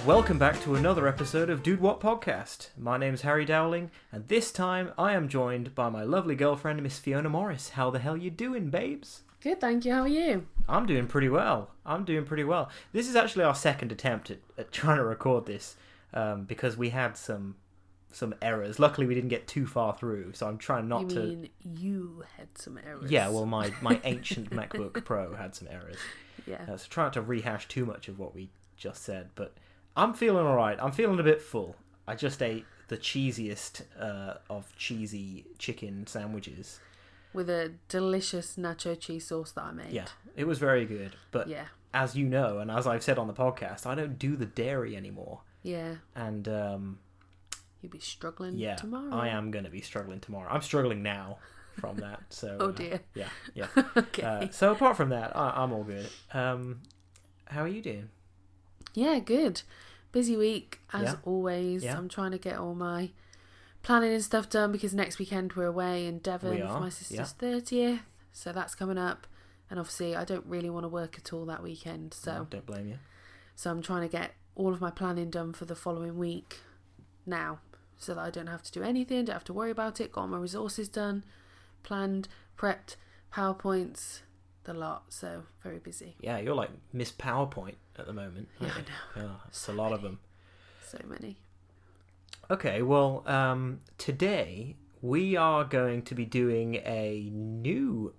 Welcome back to another episode of DudeWutPodcast. My name's Harry Dowling, and this time I am joined by my lovely girlfriend, Miss Fiona Morris. How the hell you doing, babes? Good, thank you. How are you? I'm doing pretty well. This is actually our second attempt at trying to record this, because we had some errors. Luckily, we didn't get too far through, so I'm trying not to... You mean you had some errors? Yeah, well, my ancient MacBook Pro had some errors. Yeah. So trying to rehash too much of what we just said, but I'm feeling alright. I'm feeling a bit full. I just ate the cheesiest of cheesy chicken sandwiches. With a delicious nacho cheese sauce that I made. Yeah, it was very good. But yeah. As you know, and as I've said on the podcast, I don't do the dairy anymore. Yeah. And you'll be struggling yeah, tomorrow. I am going to be struggling tomorrow. I'm struggling now from that. So oh dear. Yeah. Okay. So apart from that, I'm all good. How are you doing? Yeah, good. Busy week, as Yeah. always. Yeah. I'm trying to get all my planning and stuff done because next weekend we're away in Devon We are, for my sister's 30th. So that's coming up. And obviously I don't really want to work at all that weekend. So No, don't blame you. So I'm trying to get all of my planning done for the following week now. So that I don't have to do anything, don't have to worry about it. Got all my resources done, planned, prepped, PowerPoints, the lot. So very busy. Yeah, you're like Miss PowerPoint at the moment. Yeah, aren't you? I know. Yeah, it's a lot of them. So many. Okay, well, today we are going to be doing a new...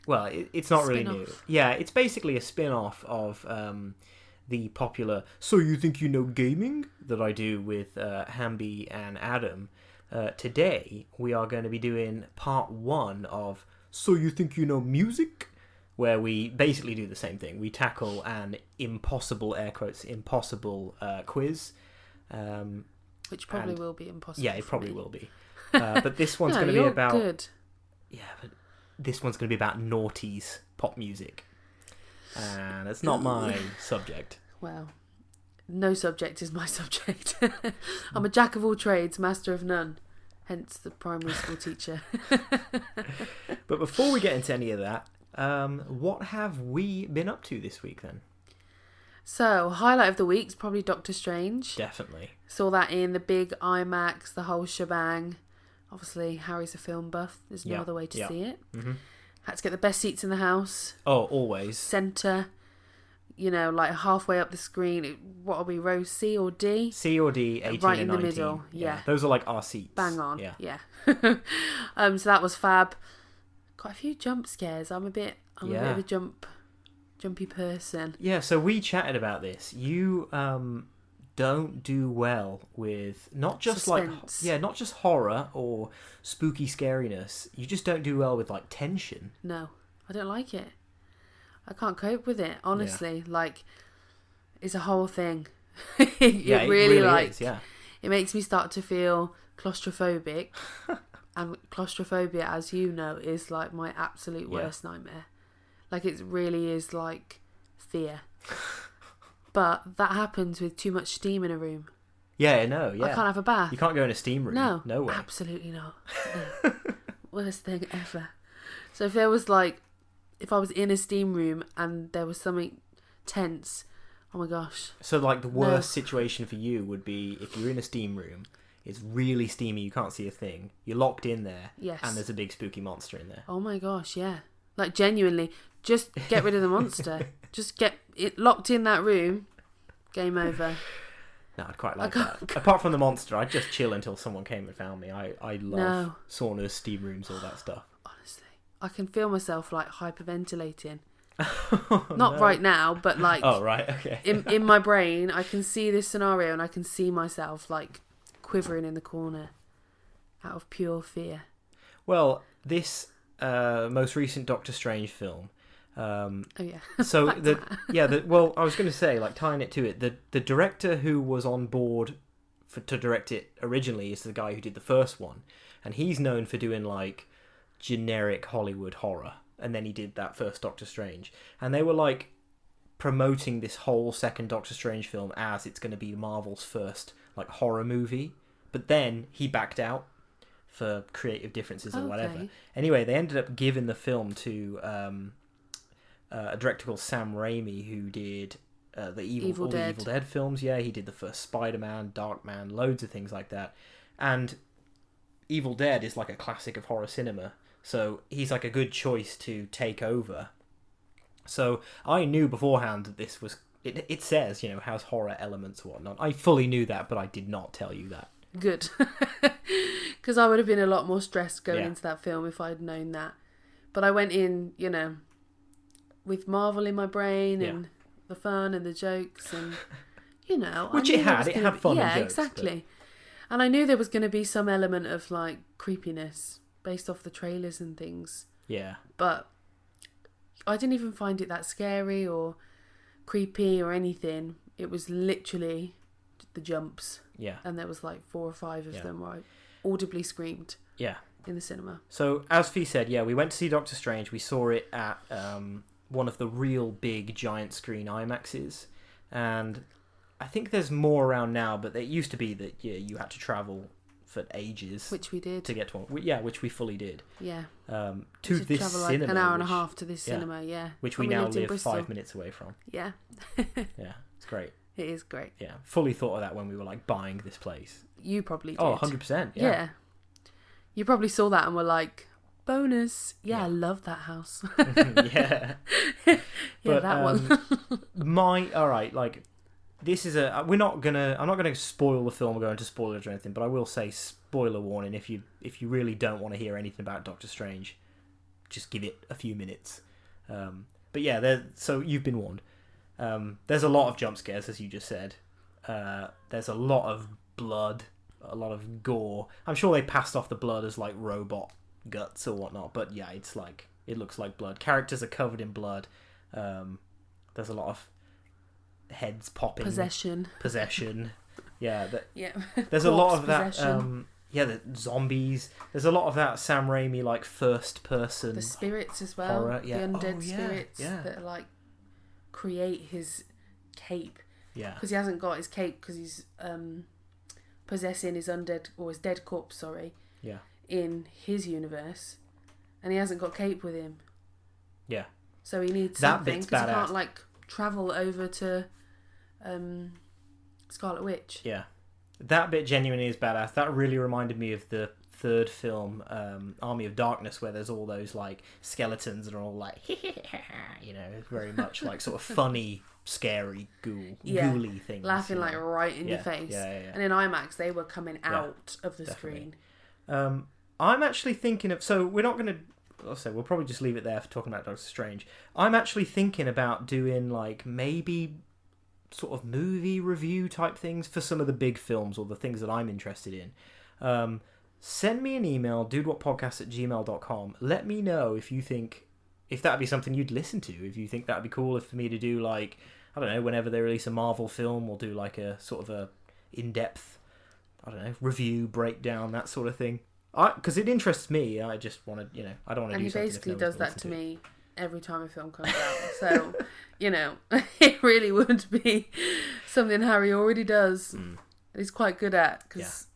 it's not really new. Spin-off. Yeah, it's basically a spin-off of the popular So You Think You Know Gaming that I do with Hamby and Adam. Today we are going to be doing part 1 of So You Think You Know Music, where we basically do the same thing. We tackle an impossible, air quotes, impossible quiz. Which probably will be impossible. Yeah, it for probably me. will be. But this one's No, going to be you're about... good. Yeah, but this one's going to be about noughties pop music. And it's not my subject. Well, no subject is my subject. I'm a jack of all trades, master of none. Hence the primary school teacher. But before we get into any of that, what have we been up to this week then? So, highlight of the week's probably Doctor Strange. Definitely. Saw that in the big IMAX, the whole shebang. Obviously, Harry's a film buff. There's no other way to see it. Mm-hmm. Had to get the best seats in the house. Oh, always. Centre. You know, like halfway up the screen. What are we, row C or D? C or D, 18 right and in the 19. middle, yeah. Those are like our seats. Bang on. Yeah. So that was fab. Quite a few jump scares. I'm a bit of a jumpy person. Yeah, so we chatted about this. You don't do well with not just Suspense. not just horror or spooky scariness. You just don't do well with like tension. No, I don't like it. I can't cope with it, honestly. Like, it's a whole thing. it really is, yeah. It makes me start to feel claustrophobic. And claustrophobia, as you know, is like my absolute worst nightmare. Like, it really is like fear. But that happens with too much steam in a room. Yeah, no, yeah. I can't have a bath. You can't go in a steam room. No way. Absolutely not. No. Worst thing ever. So if I was in a steam room and there was something tense, oh my gosh. So like the worst situation for you would be if you're in a steam room, it's really steamy, you can't see a thing, you're locked in there, yes, and there's a big spooky monster in there. Oh my gosh, yeah. Like, genuinely, just get rid of the monster. Just get it locked in that room. Game over. No, I'd quite like that. Apart from the monster, I'd just chill until someone came and found me. I love saunas, steam rooms, all that stuff. Honestly, I can feel myself like hyperventilating. Not right now, but like... Oh, right, okay. in my brain, I can see this scenario and I can see myself like quivering in the corner out of pure fear. Well, this most recent Doctor Strange film... So I was going to say, like, tying it to it, the director who was on board to direct it originally is the guy who did the first one, and he's known for doing like generic Hollywood horror, and then he did that first Doctor Strange, and they were like promoting this whole second Doctor Strange film as it's going to be Marvel's first like horror movie, but then he backed out for creative differences or whatever. Anyway, they ended up giving the film to a director called Sam Raimi, who did the Evil Dead films. Yeah, he did the first Spider-Man, Darkman, loads of things like that. And Evil Dead is like a classic of horror cinema, so he's like a good choice to take over. So I knew beforehand that this was... It says, has horror elements or whatnot. I fully knew that, but I did not tell you that. Good. Because I would have been a lot more stressed going into that film if I'd known that. But I went in, with Marvel in my brain and the fun and the jokes and, Which it had. It had fun and jokes. Yeah, exactly. But... And I knew there was going to be some element of, like, creepiness based off the trailers and things. Yeah. But I didn't even find it that scary or creepy or anything. It was literally the jumps. Yeah. And there was, like, 4 or 5 of them where I audibly screamed. Yeah. In the cinema. So, as Fee said, we went to see Doctor Strange. We saw it at one of the real big giant screen IMAXs. And I think there's more around now, but it used to be that you had to travel for ages. Which we did. To get to one. Yeah, which we fully did. Yeah. To this travel cinema. Like an hour and a half to this cinema, yeah. Which we now live 5 minutes away from. Yeah. Yeah, it's great. It is great. Yeah, fully thought of that when we were like buying this place. You probably did. Oh, 100%. Yeah. You probably saw that and were like, bonus. Yeah, I love that house. Yeah. But, that one. Alright, like, this is I'm not gonna spoil the film or go into spoilers or anything, but I will say spoiler warning if you really don't want to hear anything about Doctor Strange, just give it a few minutes. But yeah, so you've been warned. There's a lot of jump scares, as you just said. There's a lot of blood, a lot of gore. I'm sure they passed off the blood as like robot guts or whatnot, but yeah, it looks like blood. Characters are covered in blood. There's a lot of heads popping. Possession. Yeah. Yeah. There's a lot of that. The zombies. There's a lot of that Sam Raimi like first person. The spirits as well. Horror. Yeah. The undead spirits that like create his cape. Yeah. Because he hasn't got his cape because he's possessing his undead or his dead corpse. Sorry. Yeah. In his universe, and he hasn't got cape with him. Yeah. So he needs that something because he can't like travel over to Scarlet Witch. Yeah. That bit genuinely is badass. That really reminded me of the third film, Army of Darkness, where there's all those like skeletons that are all like, very much like sort of funny, scary, ghouly things. Laughing like right in your face. Yeah. And in IMAX, they were coming out of the screen. I'm actually thinking of... So we're not going to... we'll probably just leave it there for talking about Doctor Strange. I'm actually thinking about doing like maybe sort of movie review type things for some of the big films or the things that I'm interested in. Send me an email, dudewutpodcast@gmail.com. Let me know if you think... If that'd be something you'd listen to. If you think that'd be cool for me to do like... I don't know, whenever they release a Marvel film, we'll do like a sort of a in-depth... I don't know, review, breakdown, that sort of thing. Because it interests me. I just want to, I don't want to do something. And he basically does that to me every time a film comes out. So, it really would be something Harry already does. And he's quite good at, because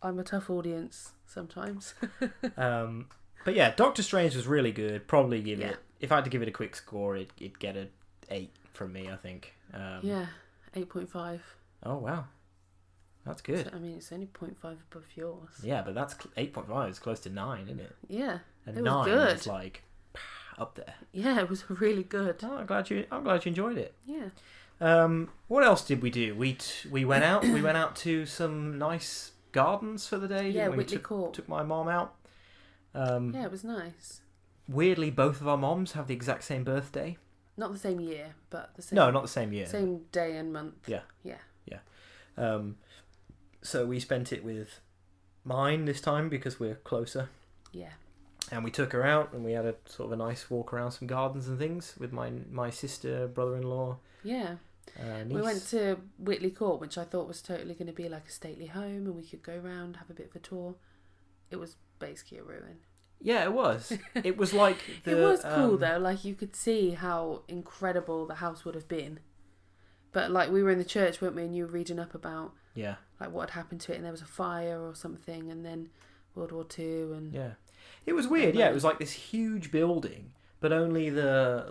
I'm a tough audience sometimes. But yeah, Doctor Strange was really good. Probably give it, if I had to give it a quick score, it'd get an 8 from me, I think. 8.5. Oh, wow. That's good. So, I mean, it's only 0.5 above yours. Yeah, but that's 8.5 is close to 9, isn't it? Yeah, and it 9 was good. is like up there. Yeah, it was really good. Oh, I'm glad you enjoyed it. Yeah. What else did we do? We went out. We went out to some nice gardens for the day. Yeah, we Whitley Court. Took my mom out. Yeah, it was nice. Weirdly, both of our moms have the exact same birthday. Not the same year, but the same. No, not the same year. Same day and month. Yeah. Yeah. So we spent it with mine this time because we're closer. Yeah. And we took her out and we had a sort of a nice walk around some gardens and things with my sister, brother-in-law. Yeah. Niece. We went to Whitley Court, which I thought was totally going to be like a stately home and we could go around, have a bit of a tour. It was basically a ruin. Yeah, it was. It was like it was cool though. Like you could see how incredible the house would have been. But like we were in the church, weren't we? And you were reading up about like what had happened to it, and there was a fire or something, and then World War II, and it was weird. Yeah, it was like this huge building, but only the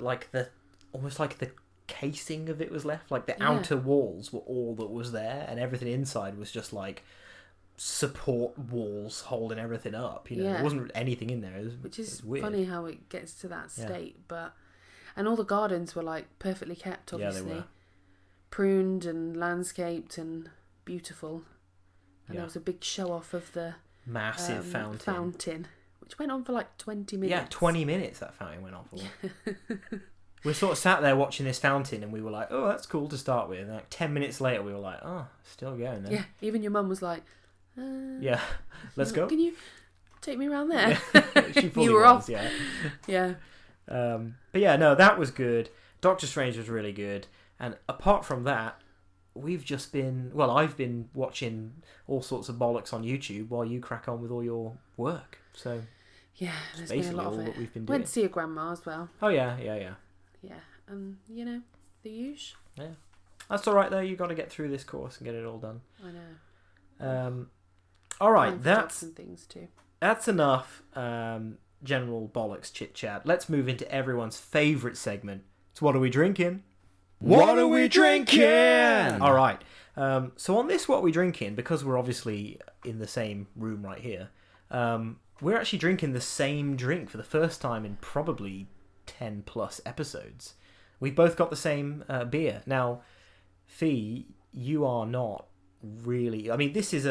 almost like the casing of it was left. Like the outer walls were all that was there, and everything inside was just like support walls holding everything up. There wasn't anything in there. Which is weird. Funny how it gets to that state, and all the gardens were like perfectly kept, obviously. Yeah, they were. Pruned and landscaped and beautiful. And there was a big show off of the massive fountain, which went on for like 20 minutes. Yeah, 20 minutes that fountain went on for. We sort of sat there watching this fountain, and we were like, "Oh, that's cool to start with." And like 10 minutes later, we were like, "Oh, still going." Then. Yeah, even your mum was like, "Yeah, let's go. Can you take me around there?" She fully you were was, off. Yeah. But yeah, no, that was good. Doctor Strange was really good, and apart from that, I've been watching all sorts of bollocks on YouTube while you crack on with all your work. So yeah, there's basically been a lot of all it. that we've been doing. Went to see a grandma as well. Oh yeah. Yeah, the usual. Yeah, that's all right though. You got to get through this course and get it all done. I know. All right, that's some things too. That's enough. General bollocks chit chat. Let's move into everyone's favourite segment. It's What Are We Drinking? What are we drinking? All right. So on this What Are We Drinking, because we're obviously in the same room right here, we're actually drinking the same drink for the first time in probably 10 plus episodes. We've both got the same beer. Now, Fee, you are not really... I mean, this is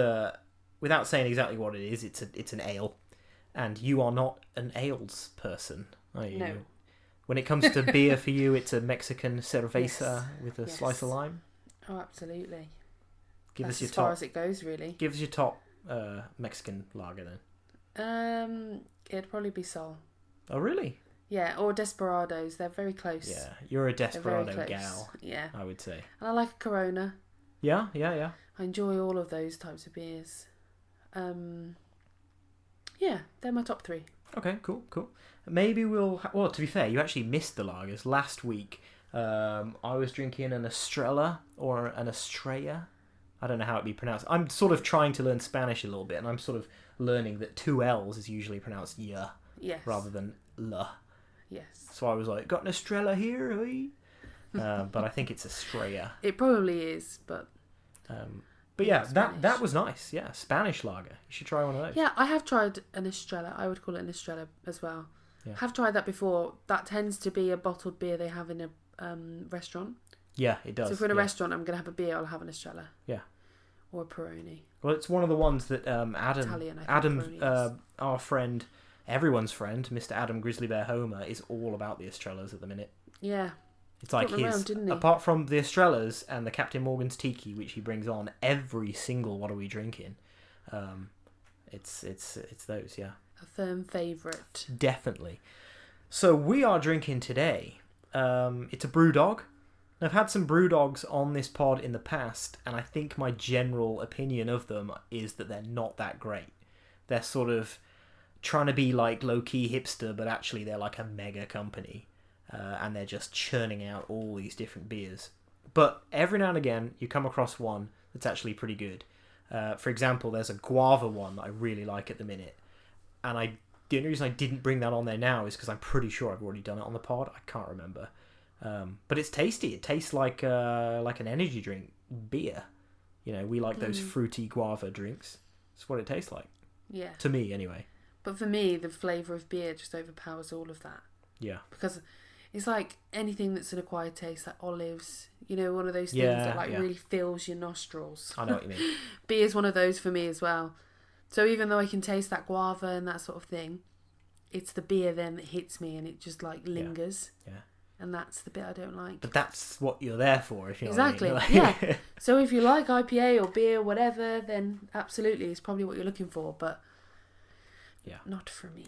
without saying exactly what it is, it's an ale. And you are not an ales person, are you? No. When it comes to beer for you, it's a Mexican cerveza with a slice of lime? Oh, absolutely. That's as far as it goes, really. Give us your top Mexican lager then. It'd probably be Sol. Oh, really? Yeah, or Desperados. They're very close. Yeah, you're a Desperado gal. Yeah. I would say. And I like a Corona. Yeah. I enjoy all of those types of beers. Yeah, they're my top 3. Okay, cool. Maybe we'll... Well, to be fair, you actually missed the lagers. Last week, I was drinking an Estrella or an Estrella. I don't know how it'd be pronounced. I'm sort of trying to learn Spanish a little bit, and I'm sort of learning that 2 L's is usually pronounced yeah, rather than la. Yes. So I was like, got an Estrella here, eh? But I think it's Estrella. It probably is, but... But yeah, that was nice. Yeah, Spanish lager. You should try one of those. Yeah, I have tried an Estrella. I would call it an Estrella as well. Yeah. Have tried that before. That tends to be a bottled beer they have in a restaurant. Yeah, it does. So if we're in a restaurant, I'm going to have a beer, I'll have an Estrella. Yeah. Or a Peroni. Well, it's one of the ones that Adam, our friend, everyone's friend, Mr. Adam Grizzly Bear Homer, is all about the Estrellas at the minute. Yeah. It's like apart from the Estrellas and the Captain Morgan's Tiki, which he brings on every single What Are We Drinking, it's those, yeah. A firm favourite. Definitely. So we are drinking today. It's a Brewdog. I've had some Brewdogs on this pod in the past, and I think my general opinion of them is that they're not that great. They're sort of trying to be like low-key hipster, but actually they're like a mega company. And they're just churning out all these different beers. But every now and again, you come across one that's actually pretty good. For example, there's a guava one that I really like at the minute. And the only reason I didn't bring that on there now is because I'm pretty sure I've already done it on the pod. I can't remember. But it's tasty. It tastes like an energy drink beer. We like those fruity guava drinks. That's what it tastes like. Yeah. To me, anyway. But for me, the flavour of beer just overpowers all of that. Yeah. Because... it's like anything that's an acquired taste, like olives. One of those things that really fills your nostrils. I know what you mean. Beer's one of those for me as well. So even though I can taste that guava and that sort of thing, it's the beer then that hits me and it just like lingers. Yeah. And that's the bit I don't like. But that's what you're there for, if you know exactly. what I mean. Yeah. So if you like IPA or beer, whatever, then absolutely, it's probably what you're looking for. But not for me.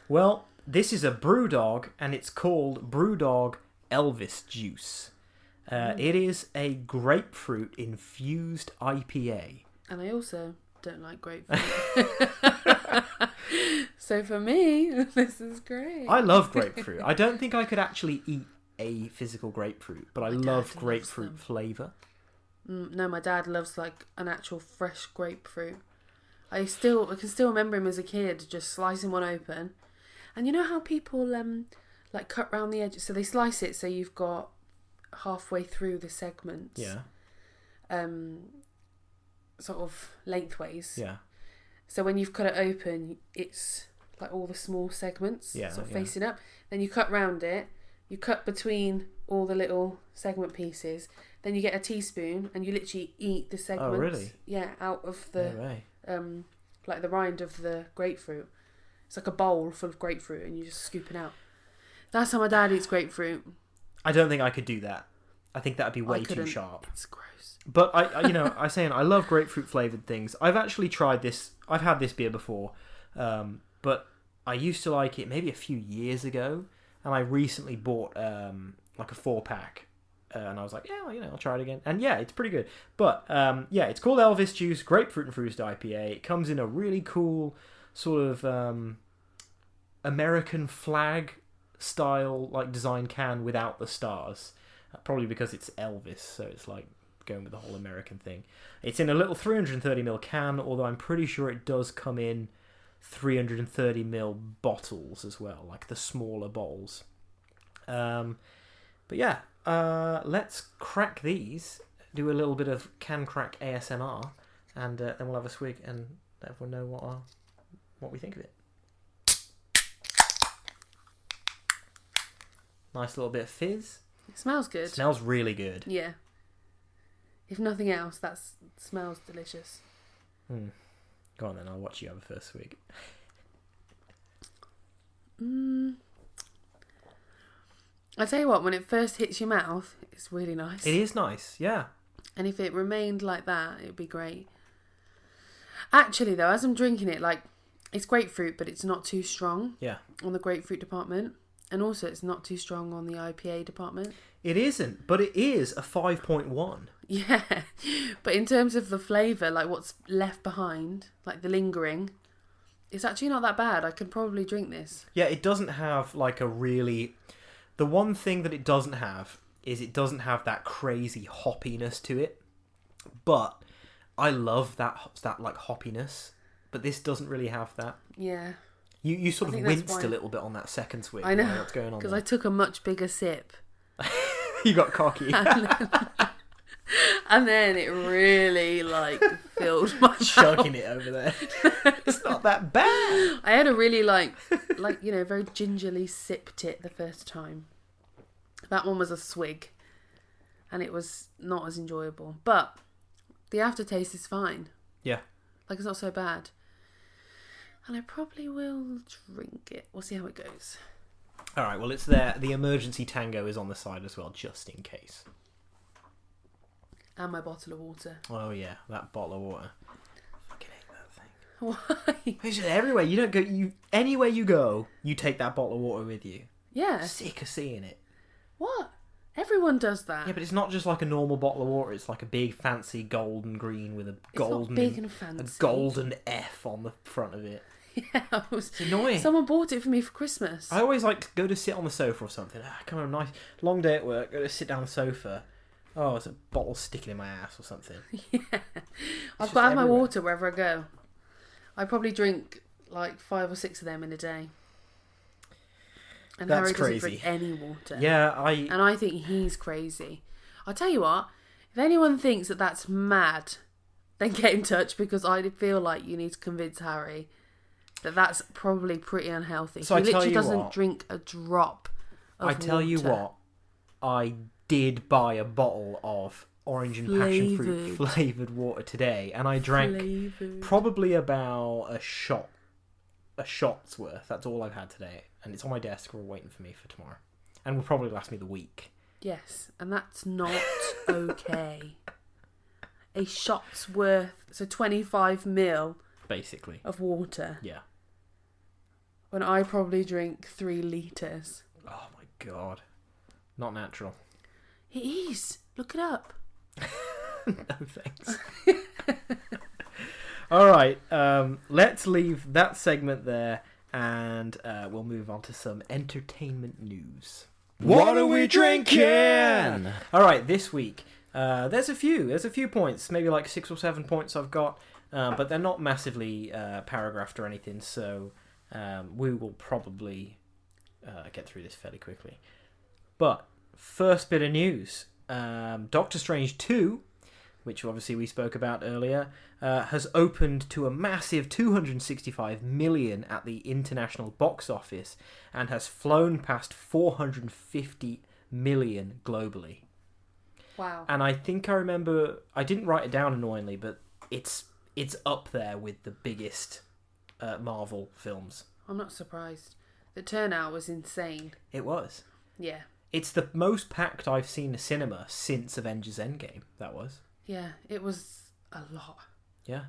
Well, this is a Brewdog, and it's called Brewdog Elvis Juice. It is a grapefruit infused IPA. And I also don't like grapefruit. So for me, this is great. I love grapefruit. I don't think I could actually eat a physical grapefruit, but I love grapefruit flavour. No, my dad loves like an actual fresh grapefruit. I can still remember him as a kid just slicing one open. And you know how people like cut round the edges, so they slice it so you've got halfway through the segments. Yeah. Sort of lengthways. Yeah. So when you've cut it open, it's like all the small segments sort of facing up. Then you cut round it. You cut between all the little segment pieces. Then you get a teaspoon and you literally eat the segments. Oh, really? Yeah, out of the No way. like the rind of the grapefruit. It's like a bowl full of grapefruit and you just scoop it out. That's how my dad eats grapefruit. I don't think I could do that. I think that'd be way too sharp. It's gross. But I love grapefruit flavoured things. I've actually tried this. I've had this beer before, but I used to like it maybe a few years ago, and I recently bought like a 4-pack, and I was like, yeah, I'll try it again. And yeah, it's pretty good. But it's called Elvis Juice Grapefruit and Fruit IPA. It comes in a really cool sort of American flag style like design can without the stars. Probably because it's Elvis, so it's like going with the whole American thing. It's in a little 330ml can, although I'm pretty sure it does come in 330ml bottles as well, like the smaller bottles. But yeah, let's crack these, do a little bit of can crack ASMR, and then we'll have a swig and let everyone know what we think of it. Nice little bit of fizz. It smells good. It smells really good. Yeah. If nothing else, that smells delicious. Go on then, I'll watch you have a first swig. I tell you what, when it first hits your mouth, it's really nice. It is nice, yeah. And if it remained like that, it would be great. Actually, though, as I'm drinking it, like, it's grapefruit, but it's not too strong. Yeah. On the grapefruit department. And also, it's not too strong on the IPA department. It isn't, but it is a 5.1. Yeah, but in terms of the flavour, like what's left behind, like the lingering, it's actually not that bad. I could probably drink this. Yeah, it doesn't have like a really... The one thing that it doesn't have is it doesn't have that crazy hoppiness to it. But I love that like hoppiness, but this doesn't really have that. Yeah. You sort of winced a little bit on that second swig. I know. What's going on? Because I took a much bigger sip. You got cocky. And then it really like filled my mouth. Chugging it over there. It's not that bad. I had a really like very gingerly sipped it the first time. That one was a swig, and it was not as enjoyable. But the aftertaste is fine. Yeah. Like it's not so bad. And I probably will drink it. We'll see how it goes. All right, well, it's there. The emergency tango is on the side as well, just in case. And my bottle of water. Oh, yeah, that bottle of water. I fucking hate that thing. Why? It's just everywhere. You don't go... Anywhere you go, you take that bottle of water with you. Yeah. Sick of seeing it. What? Everyone does that. Yeah, but it's not just like a normal bottle of water. It's like a big, fancy golden green with a golden... It's not big and fancy. A golden F on the front of it. Yeah, it's annoying. Someone bought it for me for Christmas. I always like to go to sit on the sofa or something. Come on, nice long day at work. Go to sit down on the sofa. Oh, it's a bottle sticking in my ass or something. Yeah, I've got to have my water wherever I go. I probably drink like 5 or 6 of them in a day. And That's Harry crazy. doesn't drink any water. Yeah, And I think he's crazy. I'll tell you what. If anyone thinks that that's mad, then get in touch because I feel like you need to convince Harry that's probably pretty unhealthy. So he literally doesn't drink a drop of water. I tell you what, I did buy a bottle of orange and passion fruit flavoured water today, and I drank probably about a shot's worth. That's all I've had today, and it's on my desk. We're waiting for me for tomorrow, and will probably last me the week. Yes, and that's not okay. A shot's worth, so 25ml basically of water. Yeah. When I probably drink 3 litres. Oh my god. Not natural. It is. Look it up. No thanks. Alright, let's leave that segment there and we'll move on to some entertainment news. What are we drinking? Alright, this week there's a few points, maybe like 6 or 7 points I've got, but they're not massively paragraphed or anything, so we will probably get through this fairly quickly. But first bit of news. Doctor Strange 2, which obviously we spoke about earlier, has opened to a massive 265 million at the international box office and has flown past 450 million globally. Wow. And I think I remember, I didn't write it down annoyingly, but it's up there with the biggest Marvel films. I'm not surprised. The turnout was insane. It was. Yeah. It's the most packed I've seen a cinema since Avengers Endgame, that was. Yeah, it was a lot. Yeah.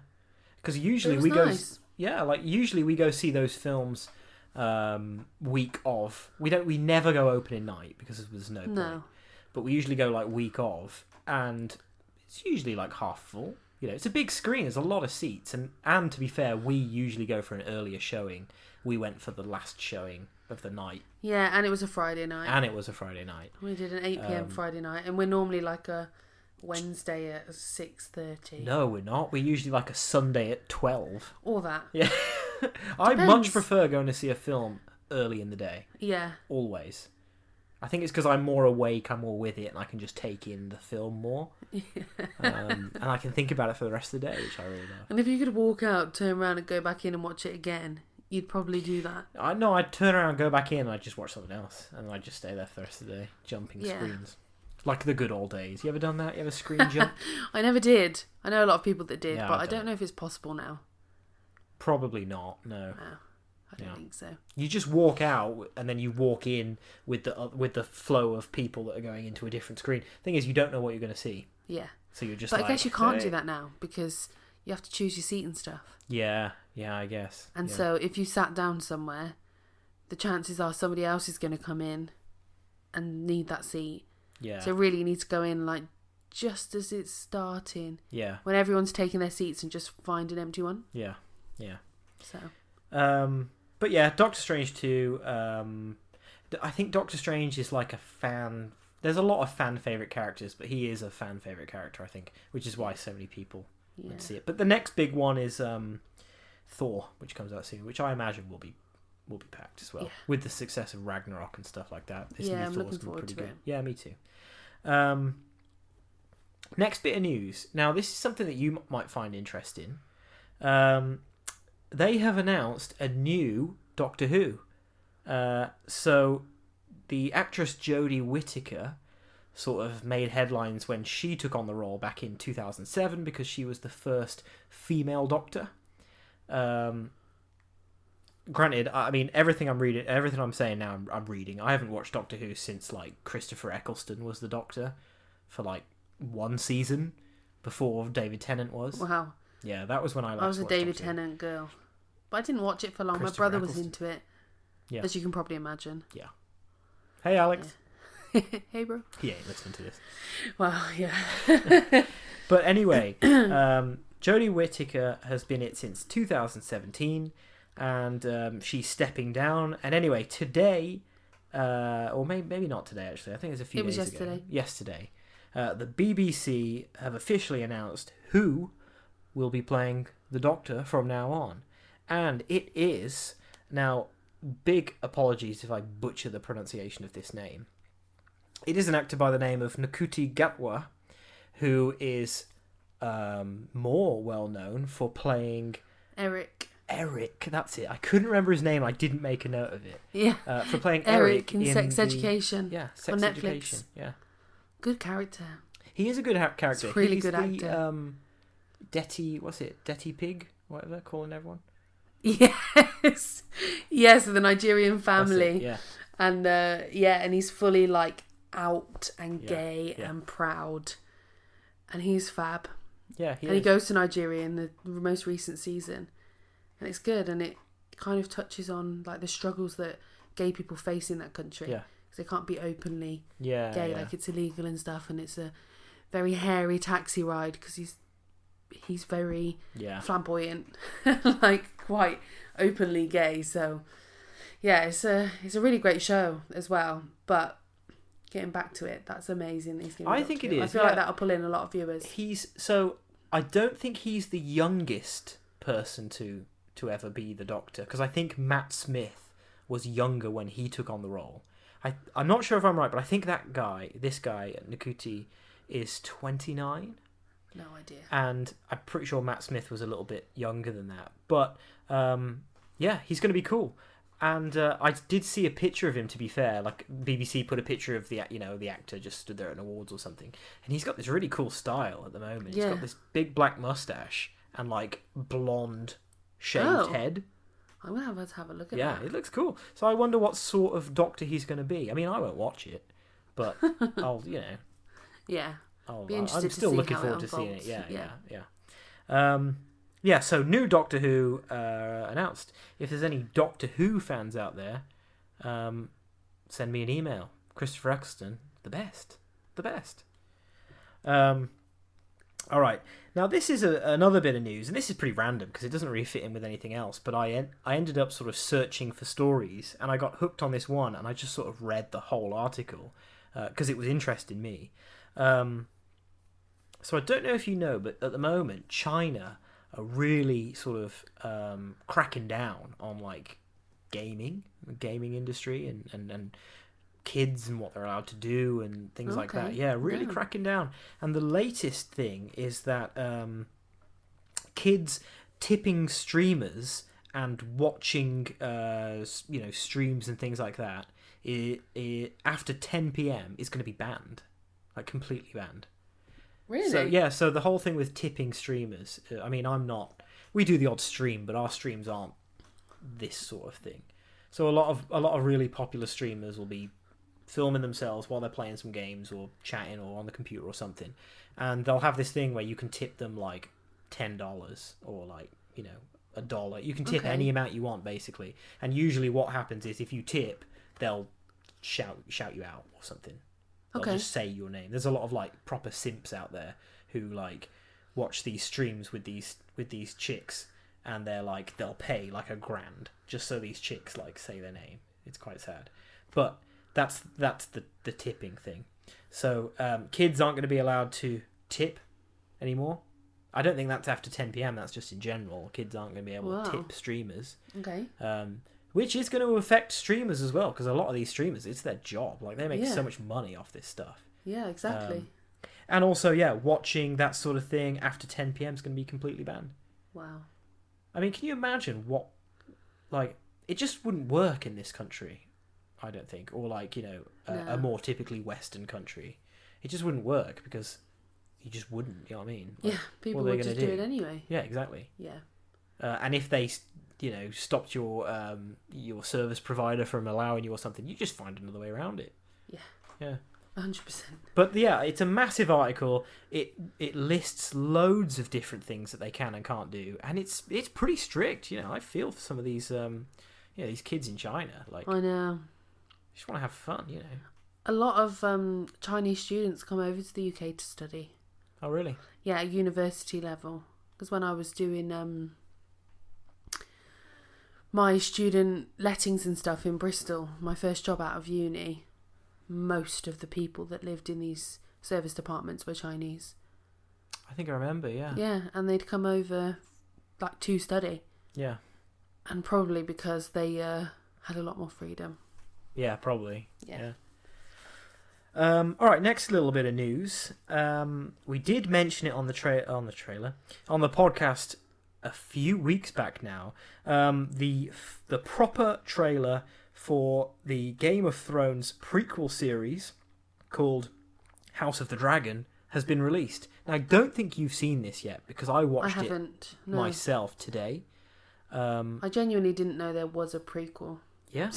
Because usually usually we go see those films week of. We never go opening night because there's no point. But we usually go like week of, and it's usually like half full. You know, it's a big screen. There's a lot of seats, and to be fair, we usually go for an earlier showing. We went for the last showing of the night. Yeah, and it was a Friday night. We did an 8 p.m. Friday night, and we're normally like a Wednesday at 6:30. No, we're not. We're usually like a Sunday at 12. Or that. Yeah. I much prefer going to see a film early in the day. Yeah. Always. I think it's because I'm more awake, I'm more with it, and I can just take in the film more. Yeah. And I can think about it for the rest of the day, which I really love. And if you could walk out, turn around and go back in and watch it again, you'd probably do that. I know, I'd turn around, go back in, and I'd just watch something else. And I'd just stay there for the rest of the day, jumping screens. Like the good old days. You ever done that? You ever screen jump? I never did. I know a lot of people that did, Yeah, but I don't know if it's possible now. Probably not, no. I don't think so. You just walk out and then you walk in with the flow of people that are going into a different screen. Thing is, you don't know what you're going to see. Yeah. So you're just. But I guess you can't do that now because you have to choose your seat and stuff. Yeah, I guess. And so if you sat down somewhere, the chances are somebody else is going to come in and need that seat. Yeah. So really, you need to go in like just as it's starting. Yeah. When everyone's taking their seats and just find an empty one. Yeah. So. But yeah, Doctor Strange 2. I think Doctor Strange is like a fan. There's a lot of fan favorite characters, but he is a fan favorite character, I think, which is why so many people would see it. But the next big one is Thor, which comes out soon, which I imagine will be packed as well with the success of Ragnarok and stuff like that. This new I'm Thor's looking gonna be forward pretty to good. it. Yeah, me too. Next bit of news. Now, this is something that you might find interesting. They have announced a new Doctor Who. So the actress Jodie Whittaker sort of made headlines when she took on the role back in 2007 because she was the first female Doctor. Granted, I mean, everything I'm saying now, I'm reading. I haven't watched Doctor Who since like Christopher Eccleston was the Doctor for like one season before David Tennant was. Wow. Yeah, that was when I was a David Tennant girl. But I didn't watch it for long. My brother was into it. Yeah. As you can probably imagine. Yeah. Hey, Alex. Yeah. Hey, bro. He ain't listening to this. Well, yeah. But anyway, Jodie Whittaker has been it since 2017, and she's stepping down. And anyway, today, or maybe not today, actually. I think it's a few days ago. Yesterday. The BBC have officially announced who will be playing the Doctor from now on. And it is... Now, big apologies if I butcher the pronunciation of this name. It is an actor by the name of Nkuti Gatwa, who is more well known for playing... Eric, that's it. I couldn't remember his name. I didn't make a note of it. Yeah. For playing Eric in Sex Education. Yeah, Sex on Education. Netflix. Yeah. Good character. He is a good character. He's a really good actor. Detty Pig? Whatever, calling everyone. Yes. Yes, the Nigerian family. Yeah. And and he's fully like out and gay and proud. And he's fab. Yeah, he goes to Nigeria in the most recent season. And it's good, and it kind of touches on like the struggles that gay people face in that country. Yeah. Because they can't be openly gay, like it's illegal and stuff, and it's a very hairy taxi ride because he's very flamboyant, like quite openly gay. So yeah, it's a really great show as well. But getting back to it, that's amazing. I think it is. I feel like that'll pull in a lot of viewers. I don't think he's the youngest person to ever be the Doctor, because I think Matt Smith was younger when he took on the role, I'm not sure if I'm right, but I think this guy, Nakuti, is 29. No idea. And I'm pretty sure Matt Smith was a little bit younger than that. But, yeah, he's going to be cool. And I did see a picture of him, to be fair. Like, BBC put a picture of the actor just stood there at an awards or something. And he's got this really cool style at the moment. Yeah. He's got this big black mustache and, like, blonde shaved head. I'm going to have a look at that. Yeah, it looks cool. So I wonder what sort of Doctor he's going to be. I mean, I won't watch it, but I'll, Yeah. I'm still looking forward to seeing it. Yeah. So new Doctor Who announced. If there's any Doctor Who fans out there, send me an email. Christopher Eccleston, the best. All right. Now this is another bit of news, and this is pretty random because it doesn't really fit in with anything else. But I ended up sort of searching for stories, and I got hooked on this one, and I just sort of read the whole article because it was interesting me. So I don't know if you know, but at the moment, China are really sort of cracking down on like the gaming industry and kids and what they're allowed to do and things like that. Yeah, really cracking down. And the latest thing is that kids tipping streamers and watching streams and things like that after 10 p.m. is going to be banned, like completely banned. Really? So the whole thing with tipping streamers, I mean, we do the odd stream, but our streams aren't this sort of thing. So a lot of really popular streamers will be filming themselves while they're playing some games or chatting or on the computer or something, and they'll have this thing where you can tip them like $10 or like $1. You can tip any amount you want basically, and usually what happens is if you tip, they'll shout you out or something. They'll just say your name. There's a lot of like proper simps out there who like watch these streams with these chicks, and they'll pay like $1,000 just so these chicks like say their name. It's quite sad, but that's the tipping thing. So kids aren't going to be allowed to tip anymore. I don't think that's after 10 p.m. That's just in general. Kids aren't going to be able to tip streamers. Okay. Which is going to affect streamers as well, because a lot of these streamers, it's their job. Like, they make so much money off this stuff. Yeah, exactly. And also, watching that sort of thing after 10 p.m. is going to be completely banned. Wow. I mean, can you imagine what... Like, it just wouldn't work in this country, I don't think. Or, like, a more typically Western country. It just wouldn't work, because you just wouldn't, you know what I mean? Like, people would just do it anyway. Yeah, exactly. Yeah. And if they... stopped your service provider from allowing you or something, you just find another way around it. Yeah 100%. But it's a massive article. It lists loads of different things that they can and can't do, and it's pretty strict. I feel for some of these these kids in China. Like, I know, just want to have fun. A lot of Chinese students come over to the UK to study. Oh really? Yeah, at university level. Because when I was doing my student lettings and stuff in Bristol, my first job out of uni, most of the people that lived in these service departments were Chinese. I think I remember, yeah. Yeah, and they'd come over like to study. Yeah. And probably because they had a lot more freedom. Yeah, probably. Yeah. All right, next little bit of news. We did mention it on the podcast a few weeks back now. The proper trailer for the Game of Thrones prequel series called House of the Dragon has been released. Now, I don't think you've seen this yet because I watched it myself today. I genuinely didn't know there was a prequel. Yeah,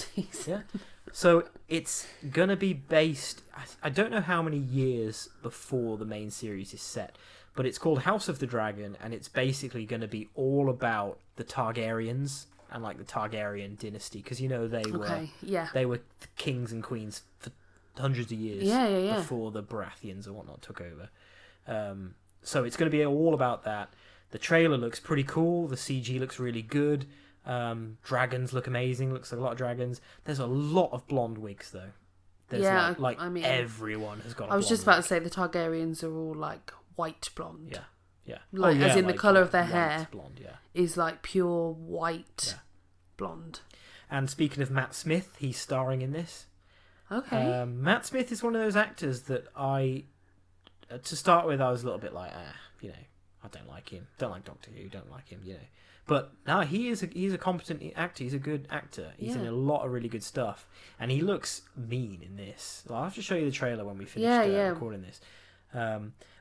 yeah. So it's gonna be based. I don't know how many years before the main series is set, but it's called House of the Dragon, and it's basically going to be all about the Targaryens and like the Targaryen dynasty, because they were kings and queens for hundreds of years before the Baratheons or whatnot took over. So it's going to be all about that. The trailer looks pretty cool. The CG looks really good. Dragons look amazing. Looks like a lot of dragons. There's a lot of blonde wigs though. There's everyone has got. I was just about to say the Targaryens are all like white blonde. Yeah. As in the colour of their hair blonde, is like pure white blonde. And speaking of Matt Smith, he's starring in this. Okay. Matt Smith is one of those actors that to start with, I was a little bit like, I don't like him. Don't like Doctor Who. Don't like him. But no, he's a competent actor. He's a good actor. He's in a lot of really good stuff, and he looks mean in this. I'll have to show you the trailer when we finish recording this.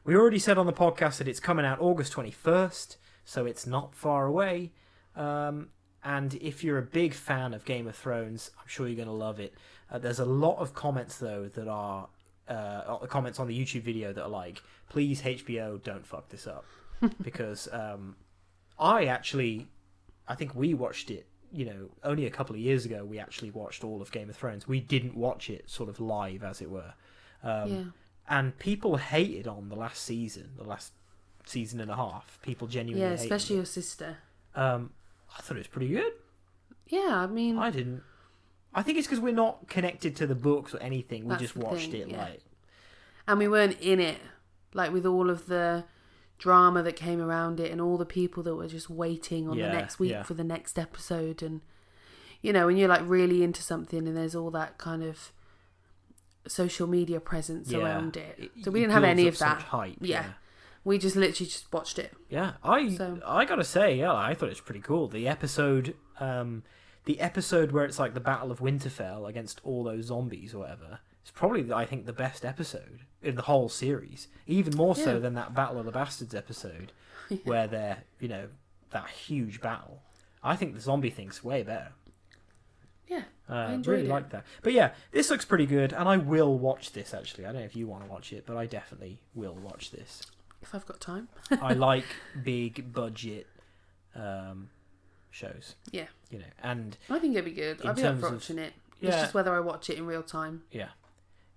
We already said on the podcast that it's coming out August 21st, so it's not far away. And if you're a big fan of Game of Thrones, I'm sure you're going to love it. There's a lot of comments though that are comments on the YouTube video that are like, "Please HBO, don't fuck this up," because I think we watched it, only a couple of years ago. We actually watched all of Game of Thrones. We didn't watch it sort of live, as it were. And people hated on the last season and a half. People genuinely hated especially it. your sister. I thought it was pretty good. Yeah, I mean... I didn't. I think it's because we're not connected to the books or anything. We just watched it, like... And we weren't in it, like, with all of the drama that came around it and all the people that were just waiting on the next week for the next episode. And, when you're, like, really into something and there's all that kind of social media presence around it. So we didn't have any of that. Hype, We just literally just watched it. Yeah, I gotta say, I thought it was pretty cool. The episode where it's like the Battle of Winterfell against all those zombies or whatever, it's probably, I think, the best episode in the whole series. Even more so than that Battle of the Bastards episode, where they're, that huge battle. I think the zombie thing's way better. Yeah, I really like that. But yeah, this looks pretty good, and I will watch this, actually. I don't know if you want to watch it, but I definitely will watch this. If I've got time. I like big budget shows. Yeah. And I think it'd be good. I'd be up for watching it. It's just whether I watch it in real time. Yeah.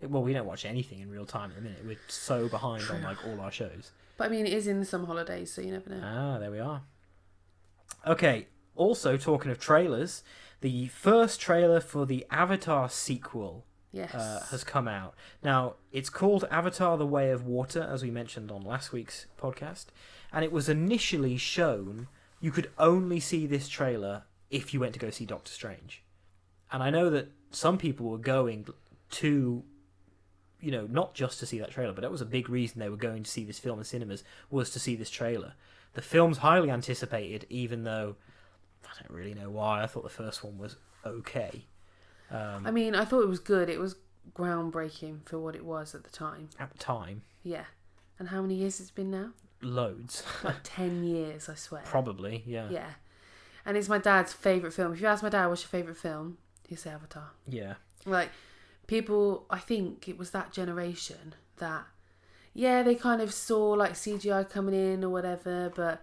Well, we don't watch anything in real time at the minute. We're so behind on like all our shows. But I mean, it is in some holidays, so you never know. Ah, there we are. Okay. Also, talking of trailers, the first trailer for the Avatar sequel has come out. Now, it's called Avatar: The Way of Water, as we mentioned on last week's podcast, and it was initially shown. You could only see this trailer if you went to go see Doctor Strange. And I know that some people were going to, not just to see that trailer, but that was a big reason they were going to see this film in cinemas, was to see this trailer. The film's highly anticipated, even though I don't really know why. I thought the first one was okay. I mean, I thought it was good. It was groundbreaking for what it was at the time. At the time? Yeah. And how many years it's been now? Loads. Like 10 years, I swear. Probably, yeah. Yeah. And it's my dad's favourite film. If you ask my dad what's your favourite film, he'll say Avatar. Yeah. Like, people, I think it was that generation that, they kind of saw like CGI coming in or whatever, but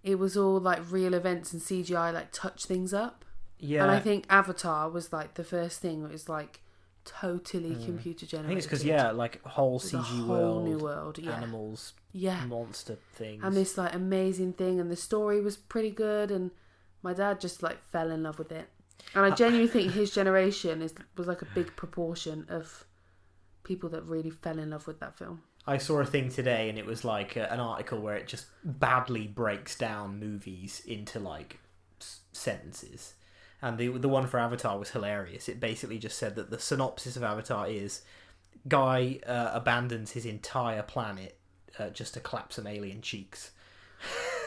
it was all like real events and CGI like touch things up. Yeah. And I think Avatar was like the first thing that was like totally computer generated. I think it's because, like whole CG world, new world, animals, monster things. And this like amazing thing, and the story was pretty good, and my dad just like fell in love with it. And I genuinely think his generation was like a big proportion of people that really fell in love with that film. I saw a thing today, and it was like an article where it just badly breaks down movies into like sentences. And the one for Avatar was hilarious. It basically just said that the synopsis of Avatar is guy abandons his entire planet just to clap some alien cheeks.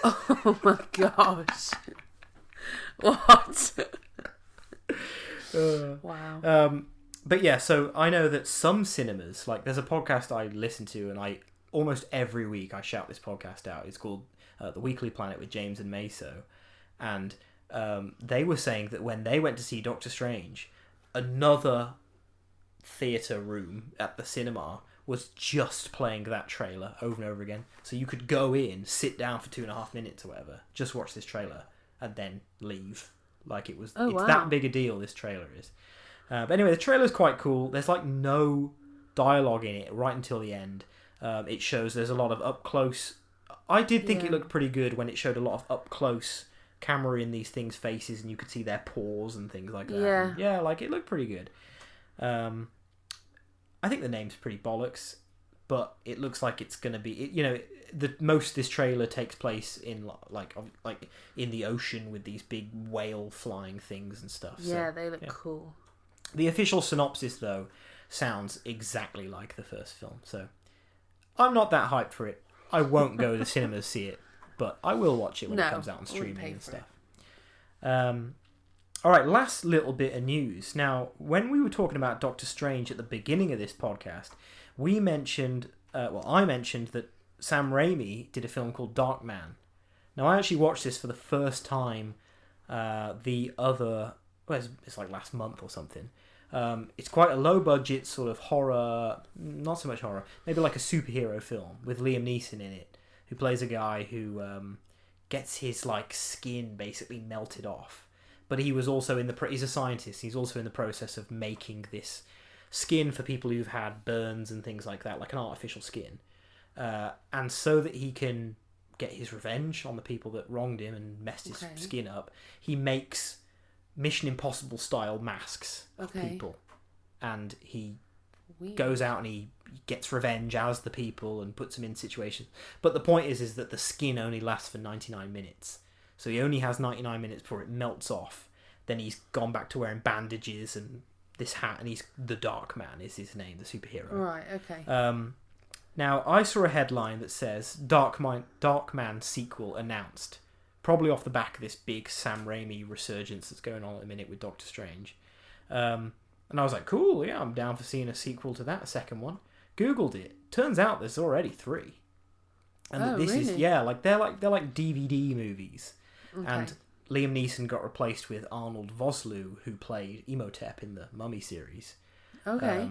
Oh my gosh. What? Wow. But yeah, so I know that some cinemas, like there's a podcast I listen to, and I almost every week I shout this podcast out. It's called The Weekly Planet with James and Meso. And they were saying that when they went to see Doctor Strange, another theatre room at the cinema was just playing that trailer over and over again. So you could go in, sit down for 2.5 minutes or whatever, just watch this trailer, and then leave. Like it's that big a deal, this trailer is. But anyway, the trailer's quite cool. There's like no dialogue in it right until the end. It shows there's a lot of up close. I did think it looked pretty good when it showed a lot of up close camera in these things' faces, and you could see their paws and things like that. Yeah, like it looked pretty good. I think the name's pretty bollocks, but it looks like it's gonna be. Most of this trailer takes place in like in the ocean with these big whale flying things and stuff. Yeah, so, they look cool. The official synopsis, though, sounds exactly like the first film, so I'm not that hyped for it. I won't go to the cinema to see it, but I will watch it when it comes out on streaming and stuff. Alright, last little bit of news. Now, when we were talking about Doctor Strange at the beginning of this podcast, we mentioned, I mentioned that Sam Raimi did a film called Darkman. Now, I actually watched this for the first time it's like last month or something. It's quite a low-budget sort of horror, not so much horror, maybe like a superhero film with Liam Neeson in it, who plays a guy who gets his like skin basically melted off. But he was also he's a scientist. He's also in the process of making this skin for people who've had burns and things like that, like an artificial skin. And so that he can get his revenge on the people that wronged him and messed his skin up, he makes Mission Impossible style masks of people. And he goes out and he gets revenge as the people and puts them in situations. But the point is that the skin only lasts for 99 minutes. So he only has 99 minutes before it melts off. Then he's gone back to wearing bandages and this hat, and he's the Darkman is his name, the superhero. Right, okay. Now, I saw a headline that says Darkman sequel announced. Probably off the back of this big Sam Raimi resurgence that's going on at the minute with Doctor Strange. And I was like, cool, yeah, I'm down for seeing a sequel to that, a second one. Googled it. Turns out there's already 3. And this really? is they're like DVD movies. Okay. And Liam Neeson got replaced with Arnold Vosloo, who played Imhotep in the Mummy series. Okay.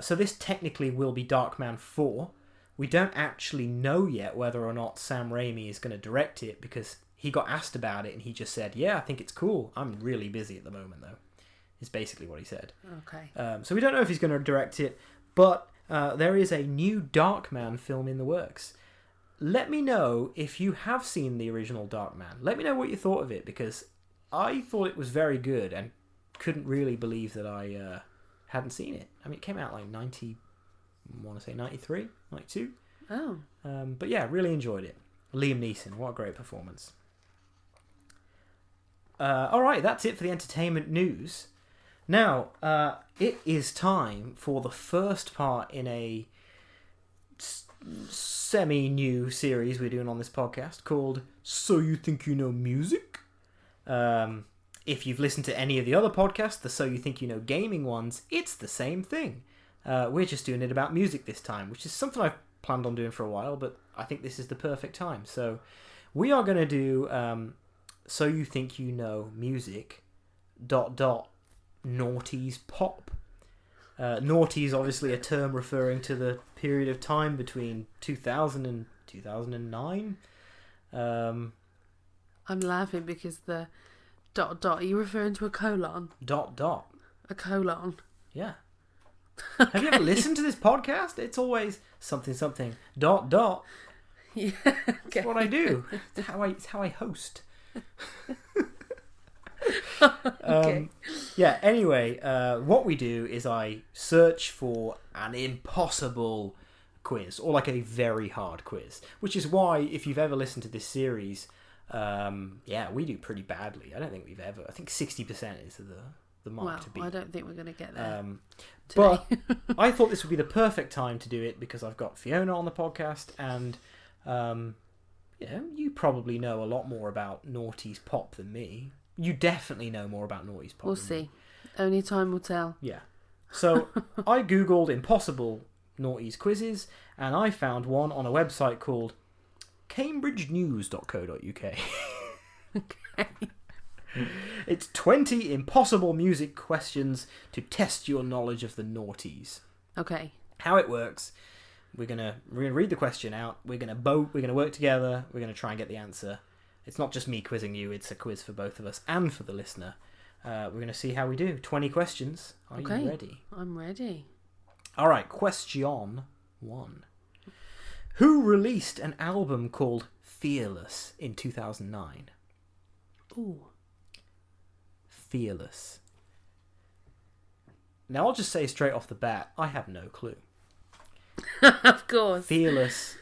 So this technically will be Darkman 4. We don't actually know yet whether or not Sam Raimi is going to direct it, because he got asked about it and he just said, yeah, I think it's cool. I'm really busy at the moment, though, is basically what he said. Okay. So we don't know if he's going to direct it, but there is a new Darkman film in the works. Let me know if you have seen the original Darkman. Let me know what you thought of it, because I thought it was very good and couldn't really believe that I hadn't seen it. I mean, it came out like 93, 92. Oh. But yeah, really enjoyed it. Liam Neeson, what a great performance. Alright, that's it for the entertainment news. Now, it is time for the first part in a semi-new series we're doing on this podcast called So You Think You Know Music? If you've listened to any of the other podcasts, the So You Think You Know Gaming ones, it's the same thing. We're just doing it about music this time, which is something I've planned on doing for a while, but I think this is the perfect time. So we are going to do So You Think You Know Music ... Noughties Pop. Naughty is obviously a term referring to the period of time between 2000 and 2009. I'm laughing because the ... are you referring to a colon? ... A colon. Yeah. Okay. Have you ever listened to this podcast? It's always something. ... Yeah. That's what I do. It's how I host. Okay. Yeah, anyway, what we do is I search for an impossible quiz, or like a very hard quiz, which is why, if you've ever listened to this series, we do pretty badly. I think 60% is the mark to beat. I don't think we're going to get there. But I thought this would be the perfect time to do it, because I've got Fiona on the podcast, and you probably know a lot more about noughties pop than me. You definitely know more about noughties pop. We'll see. Only time will tell. Yeah. So I googled impossible noughties quizzes, and I found one on a website called cambridgenews.co.uk. Okay. It's 20 impossible music questions to test your knowledge of the noughties. Okay. How it works: we're gonna read the question out. We're gonna work together. We're gonna try and get the answer. It's not just me quizzing you, it's a quiz for both of us and for the listener. We're going to see how we do. 20 questions. Are you ready? I'm ready. All right, question 1. Who released an album called Fearless in 2009? Ooh. Fearless. Now, I'll just say straight off the bat, I have no clue. Of course. Fearless.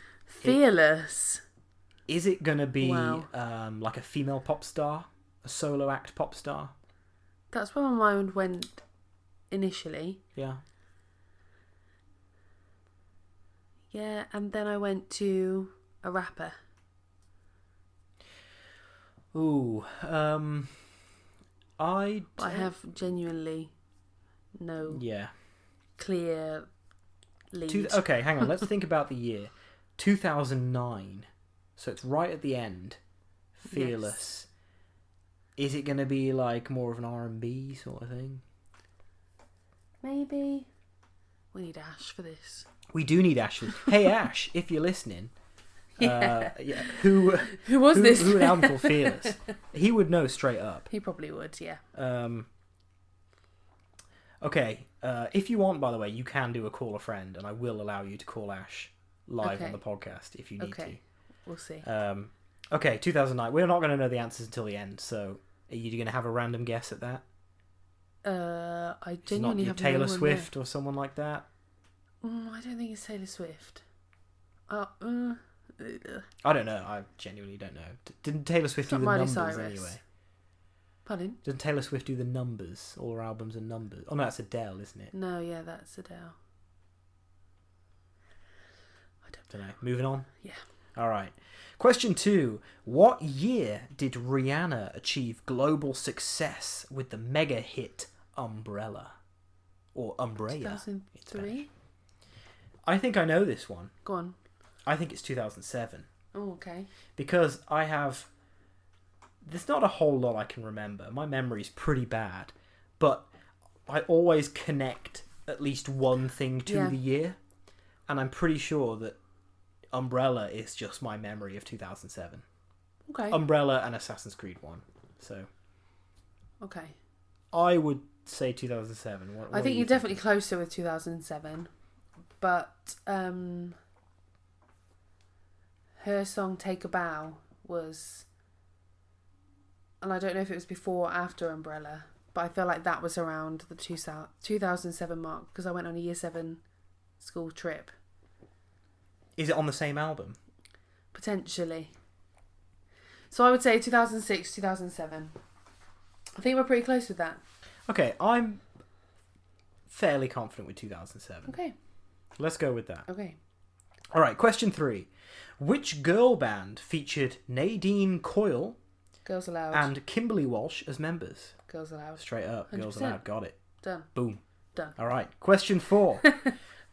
Is it going to be like a female pop star? A solo act pop star? That's where my mind went initially. Yeah. Yeah, and then I went to a rapper. Ooh, I have genuinely no clear lead. Okay, hang on. Let's think about the year. 2009. So it's right at the end. Fearless. Yes. Is it going to be like more of an R&B sort of thing? Maybe. We need Ash for this. We do need Ash. Hey Ash, if you're listening. Who was this? Who an album called Fearless? He would know straight up. He probably would, yeah. Okay, if you want, by the way, you can do a call a friend, and I will allow you to call Ash live on the podcast if you need to. We'll see. Okay, 2009. We're not going to know the answers until the end, so are you going to have a random guess at that? I genuinely have Taylor Swift or someone like that? I don't think it's Taylor Swift. I don't know. I genuinely don't know. Didn't Taylor Swift do the numbers anyway? Pardon? Doesn't Taylor Swift do the numbers? All her albums are numbers. Oh no, that's Adele, isn't it? No, yeah, that's Adele. I don't know. Moving on? Yeah. Alright. Question 2. What year did Rihanna achieve global success with the mega hit Umbrella? Or Umbrella? 2003? I think I know this one. Go on. I think it's 2007. Oh, okay. Because there's not a whole lot I can remember. My memory's pretty bad. But I always connect at least one thing to the year. And I'm pretty sure that Umbrella is just my memory of 2007. Okay. Umbrella and Assassin's Creed 1. So. Okay. I would say 2007. I think you're definitely closer with 2007. But her song Take a Bow was, and I don't know if it was before or after Umbrella, but I feel like that was around the 2007 mark because I went on a year 7 school trip. Is it on the same album? Potentially. So I would say 2006, 2007. I think we're pretty close with that. Okay, I'm fairly confident with 2007. Okay. Let's go with that. Okay. Alright, question 3. Which girl band featured Nadine Coyle Girls Aloud and Kimberly Walsh as members? Girls Aloud. Straight up. 100%. Girls Aloud. Got it. Done. Boom. Done. Alright, question 4.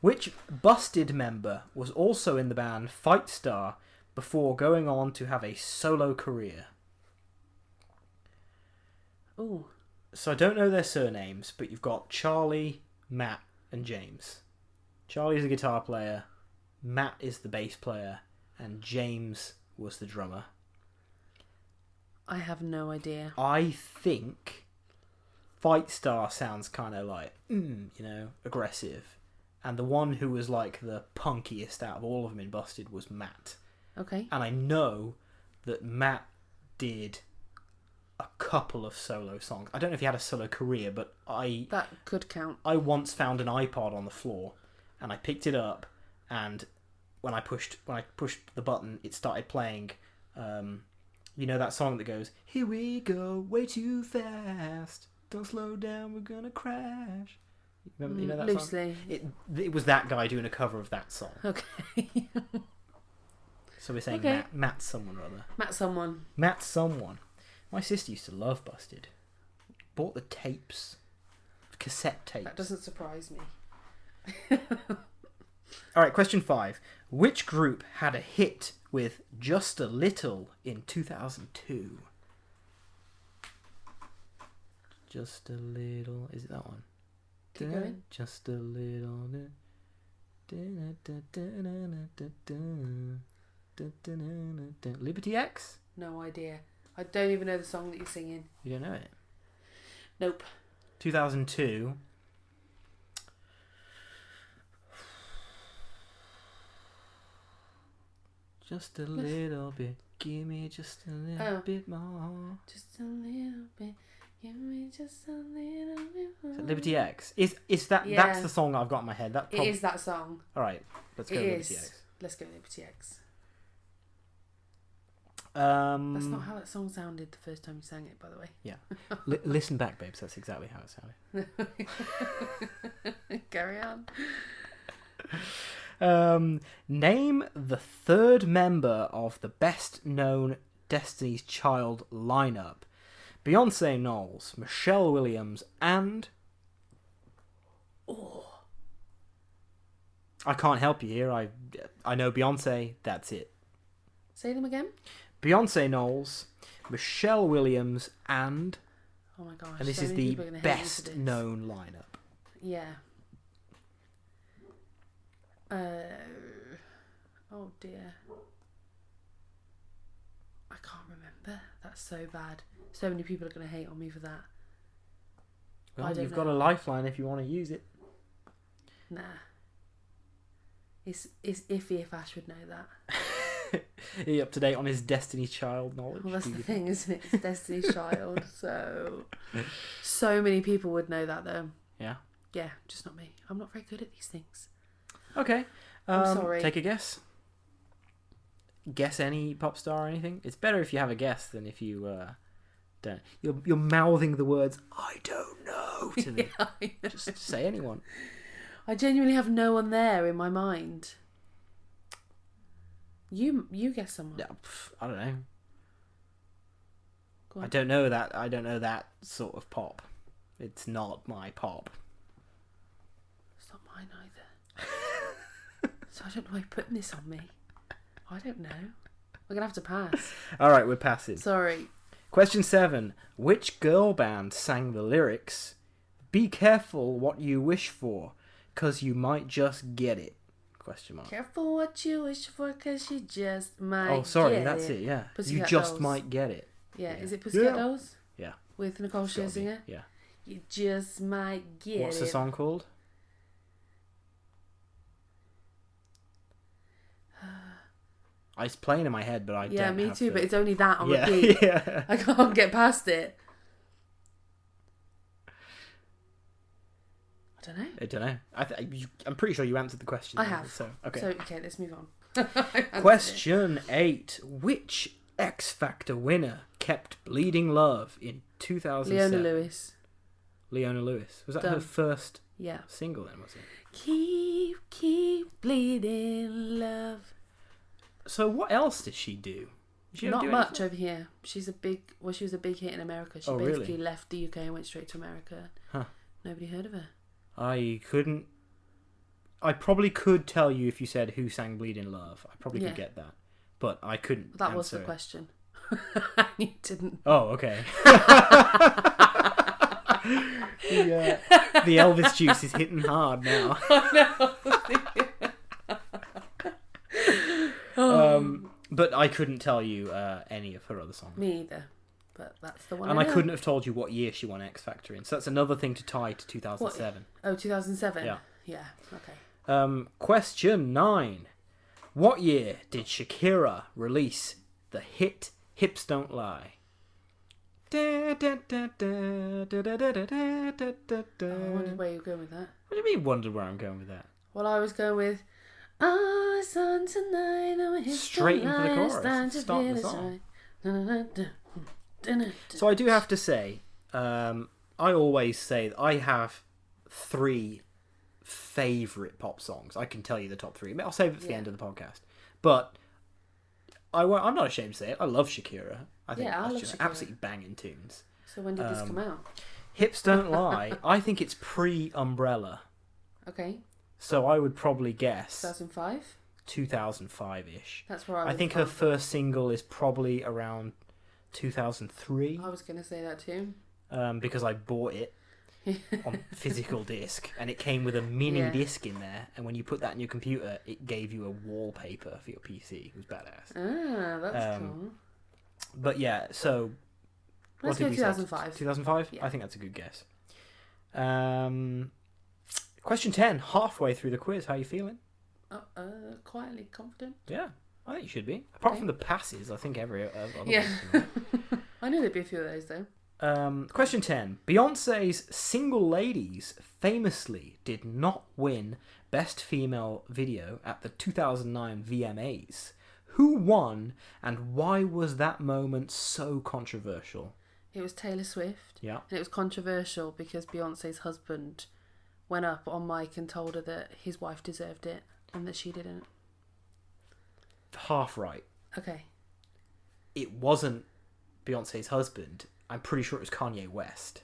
Which Busted member was also in the band Fight Star before going on to have a solo career? Ooh. So I don't know their surnames, but you've got Charlie, Matt, and James. Charlie's the guitar player, Matt is the bass player, and James was the drummer. I have no idea. I think Fight Star sounds kind of like, aggressive. And the one who was like the punkiest out of all of them in Busted was Matt. Okay. And I know that Matt did a couple of solo songs. I don't know if he had a solo career, but that could count. I once found an iPod on the floor, and I picked it up, and when I pushed the button, it started playing. You know that song that goes, "Here we go, way too fast. Don't slow down, we're gonna crash." You know that loosely. song? It was that guy doing a cover of that song. Okay. So we're saying Matt someone or other. Matt someone. My sister used to love Busted. Bought the tapes. Cassette tapes. That doesn't surprise me. Alright, question 5. Which group had a hit with Just a Little in 2002? Just a little. Is it that one? Keep going. Just a little. Liberty X? No idea. I don't even know the song that you're singing. You don't know it? Nope. 2002. Just a little bit. Give me just a little bit more. Just a little bit. Give me just a little bit more. Is it Liberty X? Is that that's the song I've got in my head? It is that song. Alright, let's go Liberty X. Let's go Liberty X. That's not how that song sounded the first time you sang it, by the way. Yeah. Listen back, babes. That's exactly how it sounded. Carry on. Name the third member of the best-known Destiny's Child lineup. Beyonce Knowles, Michelle Williams, and... Oh. I can't help you here. I know Beyonce. That's it. Say them again. Beyonce Knowles, Michelle Williams, and... Oh my gosh. And this is the best-known lineup. Yeah. Oh dear. I can't remember. That's so bad. So many people are going to hate on me for that. Well, you've got a lifeline if you want to use it. Nah. It's iffy if Ash would know that. Are you up to date on his Destiny's Child knowledge? Well, that's the thing, isn't it? It's Destiny's Child, so many people would know that though. Yeah? Yeah, just not me. I'm not very good at these things. Okay. I'm sorry. Take a guess. Guess any pop star or anything. It's better if you have a guess than if you don't. You're mouthing the words "I don't know" to me. Yeah, Just say anyone. I genuinely have no one there in my mind. You guess someone. Yeah, I don't know. Go on. I don't know that sort of pop. It's not my pop. It's not mine either. So I don't know why you're putting this on me. I don't know. We're going to have to pass. Alright, we're passing. Sorry. Question 7. Which girl band sang the lyrics, "Be careful what you wish for, 'cause you might just get it"? Question mark. Careful what you wish for, 'cause you just might Oh, sorry, get that's it, yeah. Pussycat You just Dolls. might get it. Yeah, Yeah. is it Pussycat Yeah. Dolls? Yeah. With Nicole It's gotta be, Scherzinger? yeah. You just might get it. What's the song called? It's playing in my head, but I don't Yeah, me have too, to... but it's only that on yeah, repeat. yeah. I can't get past it. I don't know. I'm pretty sure you answered the question. I have. So, okay. Okay, let's move on. Question 8. Which X Factor winner kept bleeding love in 2007? Leona Lewis. Leona Lewis. Was that Done. her first Yeah. single then, was it? Keep bleeding love. So what else did she do? Did she ever Not do much anything? over here. She was a big hit in America. She Oh, basically really? left the UK and went straight to America. Huh. Nobody heard of her. I probably could tell you if you said who sang Bleeding Love. I probably could get that. But I couldn't That was the answer it. question. You didn't. Oh, okay. The Elvis juice is hitting hard now. But I couldn't tell you any of her other songs. Me either. But that's the one. And I I know. couldn't have told you what year she won X Factor in. So that's another thing to tie to 2007. Oh, 2007? Yeah. Yeah, okay. Question 9. What year did Shakira release the hit Hips Don't Lie? I wondered where you were going with that. What do you mean, wondered where I'm going with that? Well, I was going with... Oh, sun tonight, no hips Straight don't into the lie, chorus. it's time to Start feel the it song. right. So I do have to say, I always say that I have 3 favourite pop songs. I can tell you the top 3. I'll save it for the end of the podcast. But I'm not ashamed to say it. I love Shakira. I think I that's love just Shakira. absolutely banging tunes. So when did this come out? Hips Don't Lie. I think it's pre-Umbrella. Okay. So I would probably guess 2005? 2005-ish. That's where I think her first single is probably around 2003. I was going to say that too. Because I bought it on physical disc, and it came with a mini disc in there, and when you put that in your computer, it gave you a wallpaper for your PC. It was badass. Ah, that's cool. But yeah, so Let's go 2005. 2005? Yeah. I think that's a good guess. Question 10, halfway through the quiz. How are you feeling? Quietly confident. Yeah, I think you should be. Apart from the passes, I think every other Yeah. person I knew there'd be a few of those though. Question 10. Beyonce's Single Ladies famously did not win Best Female Video at the 2009 VMAs. Who won, and why was that moment so controversial? It was Taylor Swift. Yeah. And it was controversial because Beyonce's husband went up on mic and told her that his wife deserved it and that she didn't. Half right. Okay. It wasn't Beyonce's husband. I'm pretty sure it was Kanye West.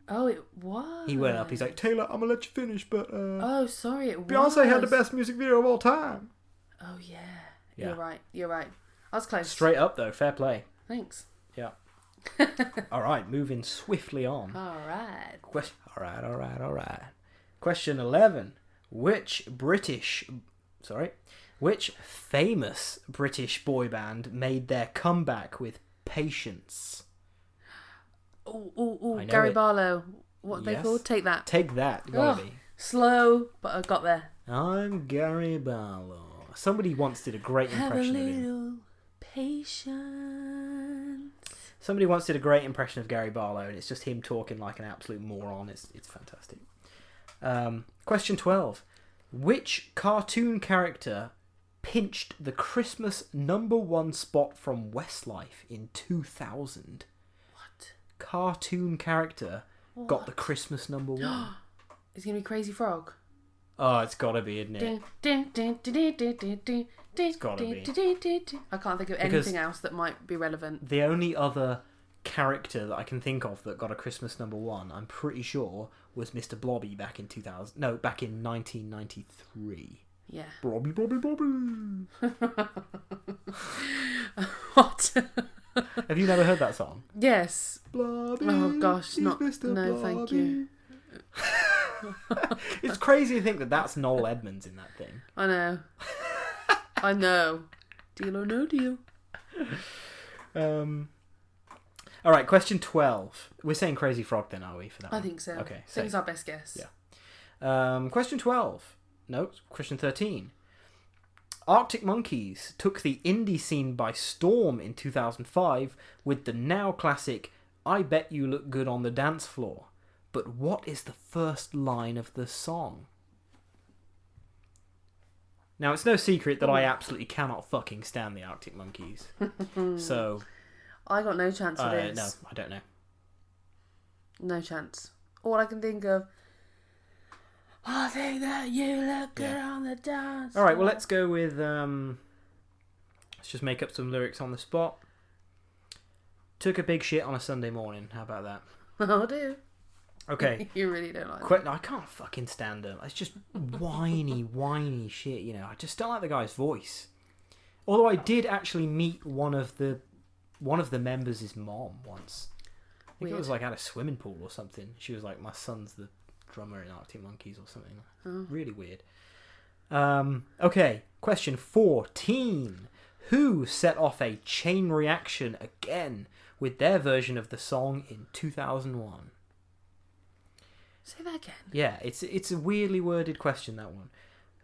Oh, it was? He went up, he's like, Taylor, I'm going to let you finish, but... Oh, sorry, it was. Beyonce had the best music video of all time. Oh, yeah. You're right. I was close. Straight up, though. Fair play. Thanks. Yeah. All right, moving swiftly on. All right. All right. Question 11. Which famous British boy band made their comeback with Patience? Oh, Gary Barlow. What are they called? Take That. Take That. Gotta be. Slow, but I got there. I'm Gary Barlow. Somebody once did a great impression of him. Have a little patience. Somebody once did a great impression of Gary Barlow, and it's just him talking like an absolute moron. It's fantastic. Question 12. Which cartoon character pinched the Christmas #1 spot from Westlife in 2000? What? Cartoon character got the Christmas #1. It's going to be Crazy Frog. Oh, it's got to be, isn't it? It's gotta be. I can't think of anything else that might be relevant. The only other character that I can think of that got a Christmas #1, I'm pretty sure, was Mr. Blobby back in 1993. Yeah. Blobby. What? Have you never heard that song? Yes. Blobby. Oh gosh, no, thank you. It's crazy to think that that's Noel Edmonds in that thing. I know. Deal or no deal. All right, question 12. We're saying Crazy Frog then, are we, for that one? I think so. Okay. I think it's our best guess. Yeah. Question 12. No, question 13. Arctic Monkeys took the indie scene by storm in 2005 with the now classic I Bet You Look Good on the Dance Floor. But what is the first line of the song? Now, it's no secret that I absolutely cannot fucking stand the Arctic Monkeys. So... I got no chance for this. No, I don't know. No chance. All I can think of... I think that you look good on the dance. Alright, well, let's go with... let's just make up some lyrics on the spot. Took a big shit on a Sunday morning. How about that? I'll do. Okay. You really don't like it. No, I can't fucking stand him. It's just whiny shit, you know. I just don't like the guy's voice. Although I did actually meet one of the members' mom once. I think it was like at a swimming pool or something. She was like, my son's the drummer in Arctic Monkeys or something. Oh. Really weird. Okay, question 14. Who set off a chain reaction again with their version of the song in 2001? Say that again. Yeah, it's a weirdly worded question, that one.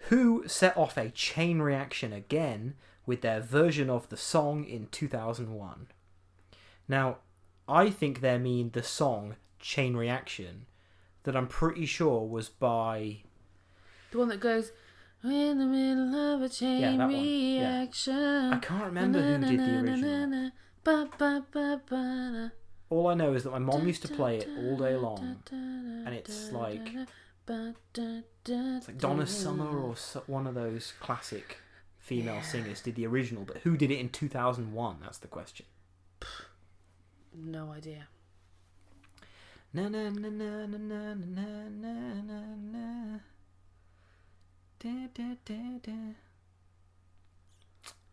Who set off a chain reaction again with their version of the song in 2001? Now, I think they mean the song Chain Reaction, that I'm pretty sure was by... The one that goes, in the middle of a chain reaction. Yeah. I can't remember who did the original. All I know is that my mom used to play it all day long, and it's like Donna Summer or one of those classic female singers did the original, but who did it in 2001? That's the question. No idea. Na na na na na na na na na. Da, da, da, da.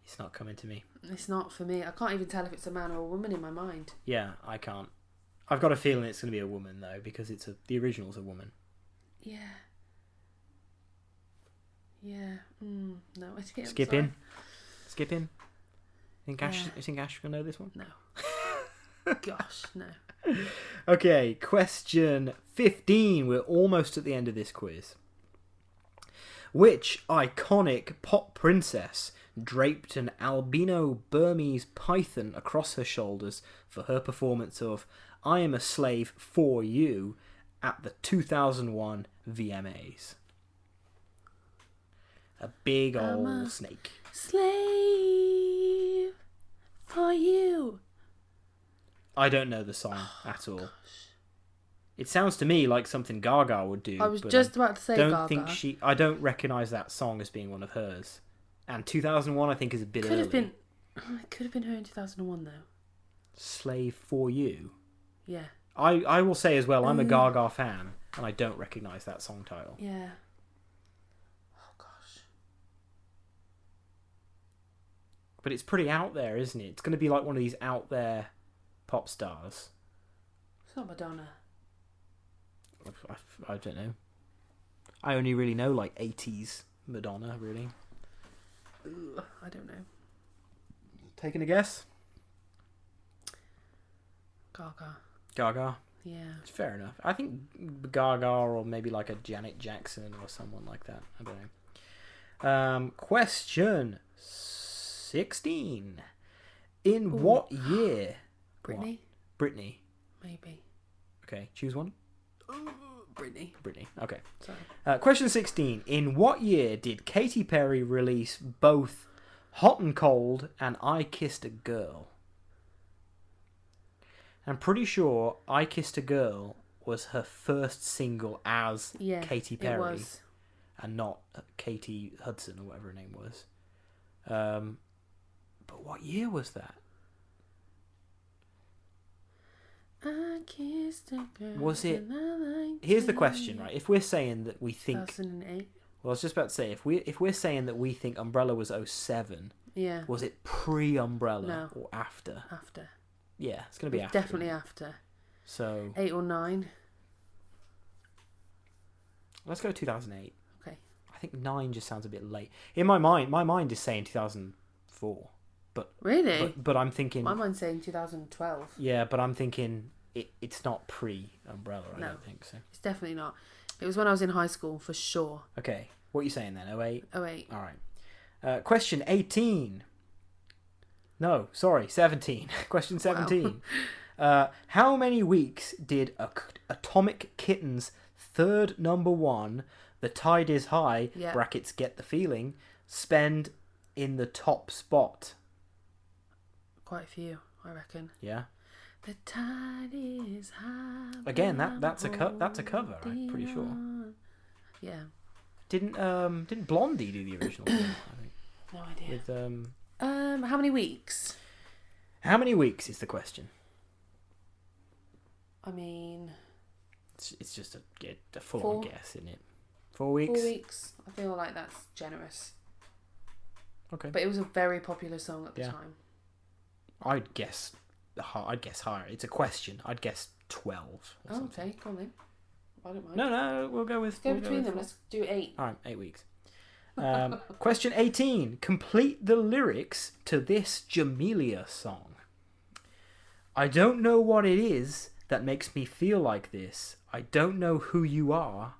It's not coming to me. It's not for me. I can't even tell if it's a man or a woman in my mind. Yeah, I can't. I've got a feeling it's going to be a woman though, because the original's a woman. Yeah. Yeah. No idea. Skip in. Think Ash will know this one? No. Gosh, no. Okay, question 15. We're almost at the end of this quiz. Which iconic pop princess draped an albino Burmese python across her shoulders for her performance of I Am a Slave for You at the 2001 VMAs? A big old snake. Slave for you. I don't know the song at all. Gosh. It sounds to me like something Gaga would do. I was just about to say Gaga. I don't recognise that song as being one of hers. And 2001, I think, is a bit early. It could have been her in 2001, though. Slave for You. Yeah. I will say as well, I'm a Gaga fan, and I don't recognise that song title. Yeah. Oh, gosh. But it's pretty out there, isn't it? It's going to be like one of these out there pop stars. It's not Madonna. I don't know. I only really know like 80s Madonna, really. I don't know. Taking a guess? Gaga. Yeah. It's fair enough. I think Gaga or maybe like a Janet Jackson or someone like that. I don't know. Question 16. In what year? Britney? What? Britney. Maybe. Okay, choose one. Britney. Okay. Sorry. Question 16. In what year did Katy Perry release both Hot and Cold and I Kissed a Girl? I'm pretty sure I Kissed a Girl was her first single as Katy Perry. It was. And not Katie Hudson or whatever her name was. But what year was that? I kissed a girl. Was it? Here's the question, right? If we're saying that we think 2008. Well, I was just about to say, if we're saying that we think Umbrella was 07, yeah. Was it pre-Umbrella No. or after? After. Yeah, it's going to be after. Definitely after. So 8 or 9. Let's go 2008. Okay. I think 9 just sounds a bit late. In my mind is saying 2004. But really? But I'm thinking my mind's saying 2012. Yeah, but I'm thinking it's not pre-Umbrella, I don't think so. It's definitely not. It was when I was in high school, for sure. Okay. What are you saying then? 08? 08. All right. Question 18. No, sorry, 17. Question 17. Wow. How many weeks did Atomic Kitten's third number one, The Tide Is High, brackets Get the Feeling, spend in the top spot? Quite a few, I reckon. Yeah. The tide is high. Again, that's a cover, I'm pretty sure. Yeah. Didn't Blondie do the original? I think. No idea. With how many weeks? How many weeks is the question? I mean, it's just a full-on guess, isn't it? 4 weeks. 4 weeks. I feel like that's generous. Okay. But it was a very popular song at the time. I'd guess higher. It's a question. I'd guess 12 or something. Okay, go on then. I don't mind. No, we'll go with... Let's go between them. Let's do 8. All right, 8 weeks. Question 18. Complete the lyrics to this Jamelia song. I don't know what it is that makes me feel like this. I don't know who you are.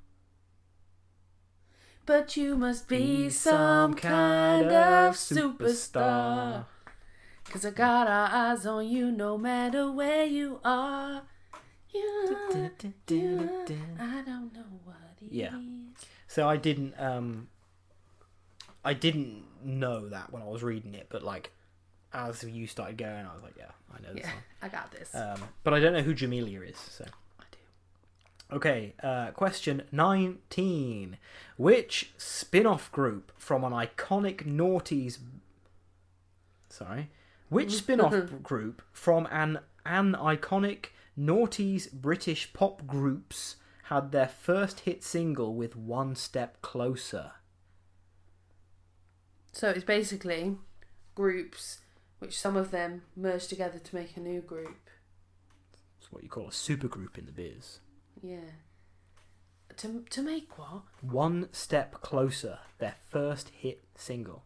But you must be some kind of superstar. 'Cause I got our eyes on you no matter where you are. I don't know what it is. So I didn't know that when I was reading it, but like as you started going, I was like, yeah, I know this one. I got this. But I don't know who Jamelia is, so I do. Okay, question 19. Which spin-off group from an iconic noughties... Which spin-off group from an iconic noughties British pop groups had their first hit single with One Step Closer? So it's basically groups which some of them merged together to make a new group. It's what you call a supergroup in the biz. Yeah. To make what? One Step Closer, their first hit single.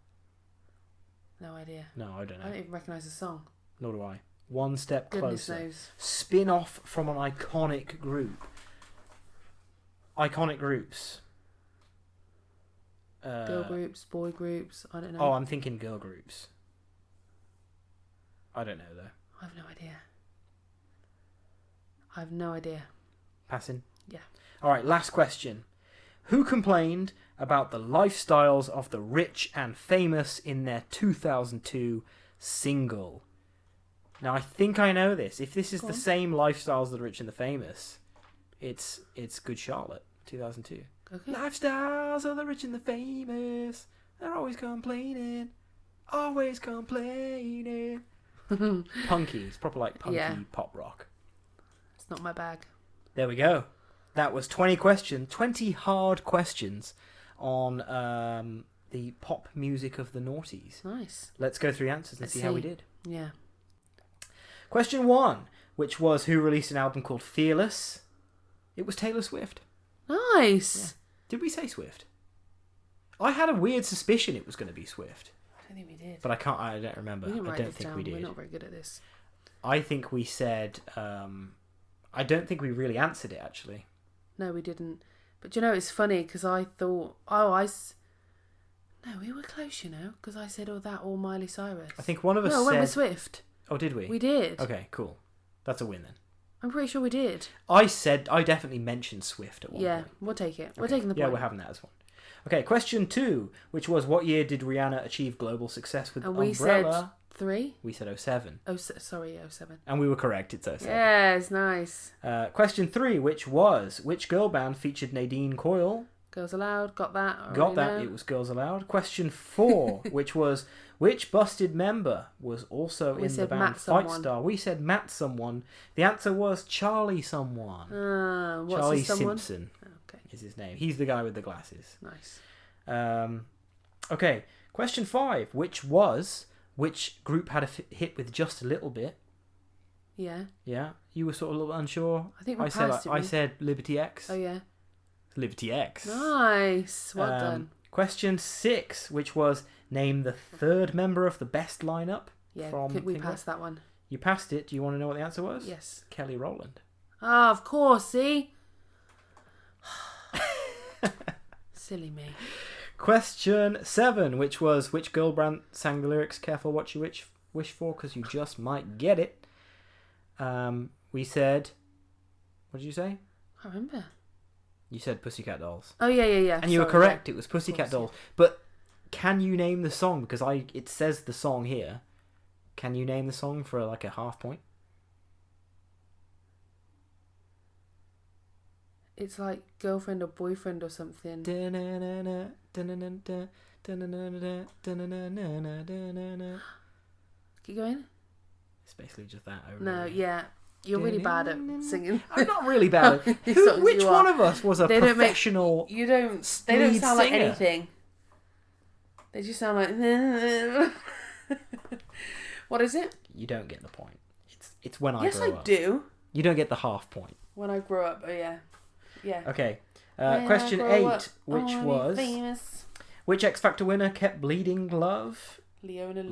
No idea. No, I don't know. I don't even recognise the song. Nor do I. One Step Goodness Closer. knows. Spin-off from an iconic group. Iconic groups. Girl groups, boy groups, I don't know. Oh, I'm thinking girl groups. I don't know, though. I have no idea. Passing? Yeah. Alright, last question. Who complained about the lifestyles of the rich and famous in their 2002 single? Now, I think I know this. If this is the same lifestyles of the rich and the famous, it's Good Charlotte, 2002. Okay. Lifestyles of the rich and the famous, they're always complaining. Always complaining. Punky. It's proper like punky pop rock. It's not my bag. There we go. That was 20 questions. 20 hard questions on the pop music of the noughties. Nice. Let's go through the answers and see how we did. Yeah. Question 1, which was who released an album called Fearless? It was Taylor Swift. Nice. Yeah. Did we say Swift? I had a weird suspicion it was going to be Swift. I don't think we did. But I don't remember. We didn't write I don't think down. we did. We're not very good at this. I think we said... I don't think we really answered it, actually. No, we didn't. But you know, it's funny, because I thought... No, we were close, you know, because I said, that or Miley Cyrus. I think one of us said... No, I went with Swift. Oh, did we? We did. Okay, cool. That's a win, then. I'm pretty sure we did. I definitely mentioned Swift at one point. Yeah, we'll take it. We're taking the point. Yeah, we're having that as one. Okay, question 2, which was what year did Rihanna achieve global success with Umbrella? We said 3? We said 07. Sorry, 07. And we were correct, it's 07. Yes, nice. Question 3, which girl band featured Nadine Coyle? Girls Aloud, got that. Got that, it was Girls Aloud. Question 4, which was, which busted member was also in the band Fight Star? We said Matt someone. The answer was Charlie someone. What's Charlie someone? Simpson is his name. He's the guy with the glasses. Nice. Okay, question 5, which group had a hit with Just a Little Bit? Yeah. Yeah, you were sort of a little unsure. I think I said Liberty X. Oh, yeah. Liberty X. Nice. Well done. Question 6, which was name the third member of the best lineup. Yeah, we passed that one. You passed it. Do you want to know what the answer was? Yes. Kelly Rowland. Ah, of course. See? Silly me. Question 7, which was which girl band sang the lyrics "Careful what you wish for, because you just might get it." We said, what did you say? I can't remember. You said Pussycat Dolls. Oh yeah. And you were correct. Yeah. It was Pussycat Dolls. But can you name the song? Because it says the song here. Can you name the song for like a half point? It's like girlfriend or boyfriend or something. Keep going. It's basically just that. Yeah. You're really bad at singing. I'm not really bad at it. Which one of us was a professional They don't sound like anything. They just sound like... What is it? You don't get the point. It's when I grow up. Yes, I do. You don't get the half point. When I grow up, oh yeah. Yeah. Okay. Question 8, which was... Famous. Which X Factor winner kept bleeding love? Leona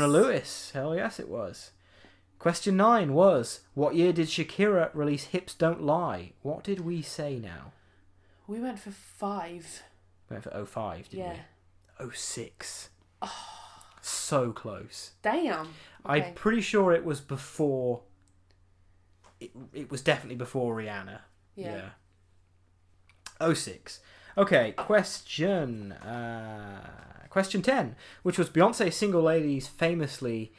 Lewis. Hell yes, it was. Question 9 was, what year did Shakira release Hips Don't Lie? What did we say now? We went for 5. We went for 05, didn't we? 06. Oh. So close. Damn. Okay. I'm pretty sure it was before... It was definitely before Rihanna. Yeah. 06. Okay, question 10, which was Beyonce Single Ladies famously...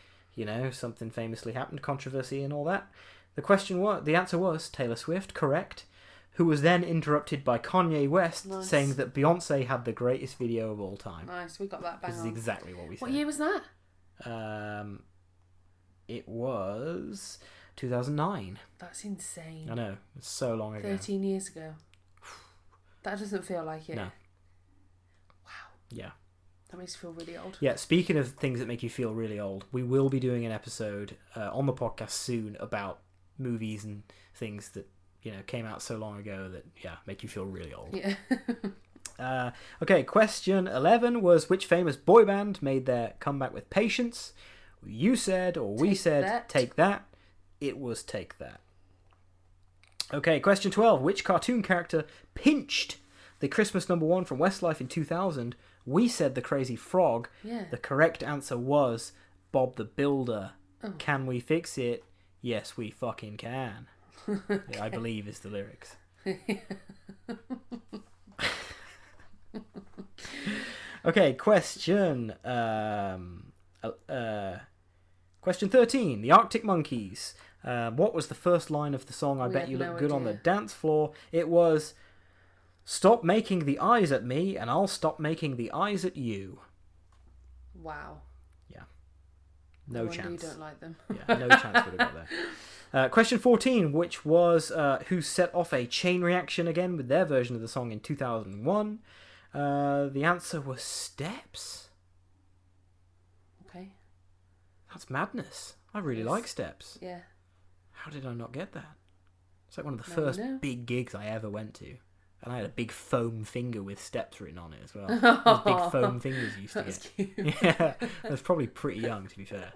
something famously happened, controversy and all that. The answer was Taylor Swift, correct, who was then interrupted by Kanye West saying that Beyonce had the greatest video of all time. Nice, we got that bang on. This is exactly what we said. What year was that? It was 2009. That's insane. I know, it's so long ago. 13 years ago. That doesn't feel like it. No. Wow. Yeah. That makes you feel really old. Yeah, speaking of things that make you feel really old, we will be doing an episode on the podcast soon about movies and things that, came out so long ago that, make you feel really old. Yeah. Okay, question 11 was which famous boy band made their comeback with Patience? You said, or we said, Take That. It was Take That. Okay, question 12. Which cartoon character pinched the Christmas #1 from Westlife in 2000? We said the Crazy Frog. Yeah. The correct answer was Bob the Builder. Oh. Can we fix it? Yes, we fucking can. Okay. I believe is the lyrics. Okay, question 13. The Arctic Monkeys. What was the first line of the song I Bet You Look Good on the Dance Floor? It was, "Stop making the eyes at me and I'll stop making the eyes at you." Wow. Yeah. No chance. You don't like them. Yeah, no chance would have got there. Question 14, which was who set off a chain reaction again with their version of the song in 2001? The answer was Steps. Okay. That's madness. I really like Steps. Yeah. How did I not get that? It's like one of the first big gigs I ever went to. And I had a big foam finger with Steps written on it as well. Those big foam fingers you used to get. Cute. Yeah, I was probably pretty young, to be fair.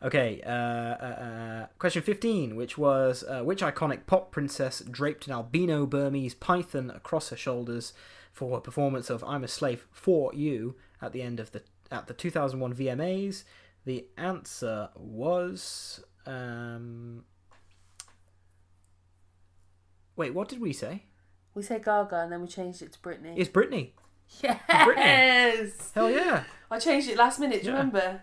Okay, question 15, which was, which iconic pop princess draped an albino Burmese python across her shoulders for a performance of "I'm a Slave for You" at the 2001 VMAs? The answer was... Wait, what did we say? We said Gaga and then we changed it to Britney. It's Britney. Yes! Britney. Hell yeah. I changed it last minute, do you remember?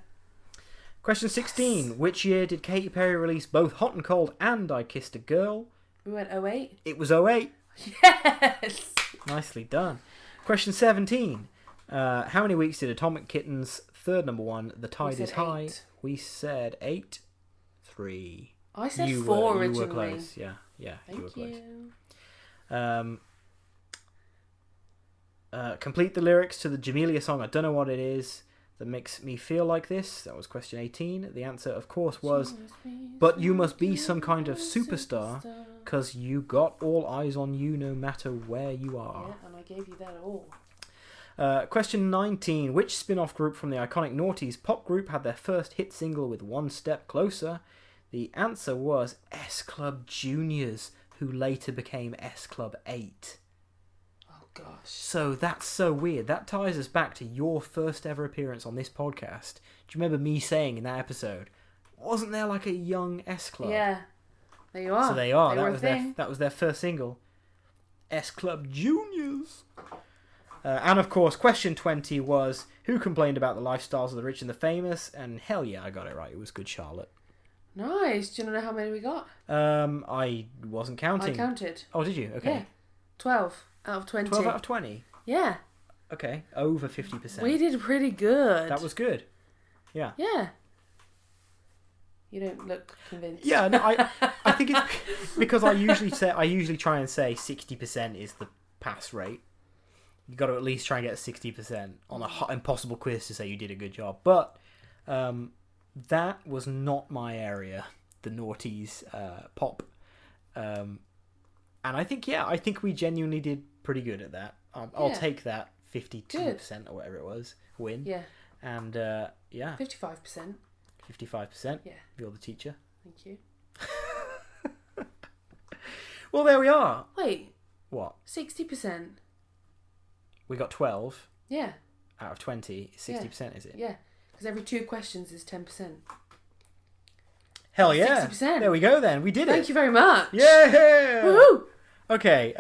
Question 16. Yes. Which year did Katy Perry release both Hot and Cold and I Kissed a Girl? We went 08. It was 08. Yes! Nicely done. Question 17. How many weeks did Atomic Kitten's third number one, The Tide is High? 8. We said 8. 3. I said 4 originally. You were close, yeah. Yeah, you were close. Complete the lyrics to the Jamelia song, I Don't Know What It Is, that makes me feel like this. That was question 18. The answer, of course, was, but you must be some kind of superstar, because you got all eyes on you no matter where you are. Yeah, and I gave you that all. Question 19. Which spin-off group from the iconic noughties pop group had their first hit single with One Step Closer? The answer was S Club Juniors, who later became S Club 8. Oh, gosh. So that's so weird. That ties us back to your first ever appearance on this podcast. Do you remember me saying in that episode, wasn't there like a young S Club? Yeah. There you are. So they are. That was their first single. S Club Juniors. And of course, question 20 was, who complained about the lifestyles of the rich and the famous? And hell yeah, I got it right. It was Good Charlotte. Nice. Do you know how many we got? I wasn't counting. I counted. Oh, did you? Okay. Yeah. 12 out of 20. 12 out of 20? Yeah. Okay. Over 50%. We did pretty good. That was good. Yeah. Yeah. You don't look convinced. Yeah, no, I think it's because I usually try and say 60% is the pass rate. You got to at least try and get 60% on a impossible quiz to say you did a good job. But that was not my area, the noughties pop. And I think we genuinely did pretty good at that. I'll take that 52% or whatever it was win. Yeah. And 55%. 55%. Yeah. You're the teacher. Thank you. Well, there we are. Wait. What? 60%. We got 12. Yeah. Out of 20. 60%, is it? Yeah. Because every 2 questions is 10%. Hell yeah. 60%. There we go then. We did it. Thank you very much. Yeah. Woohoo. Okay.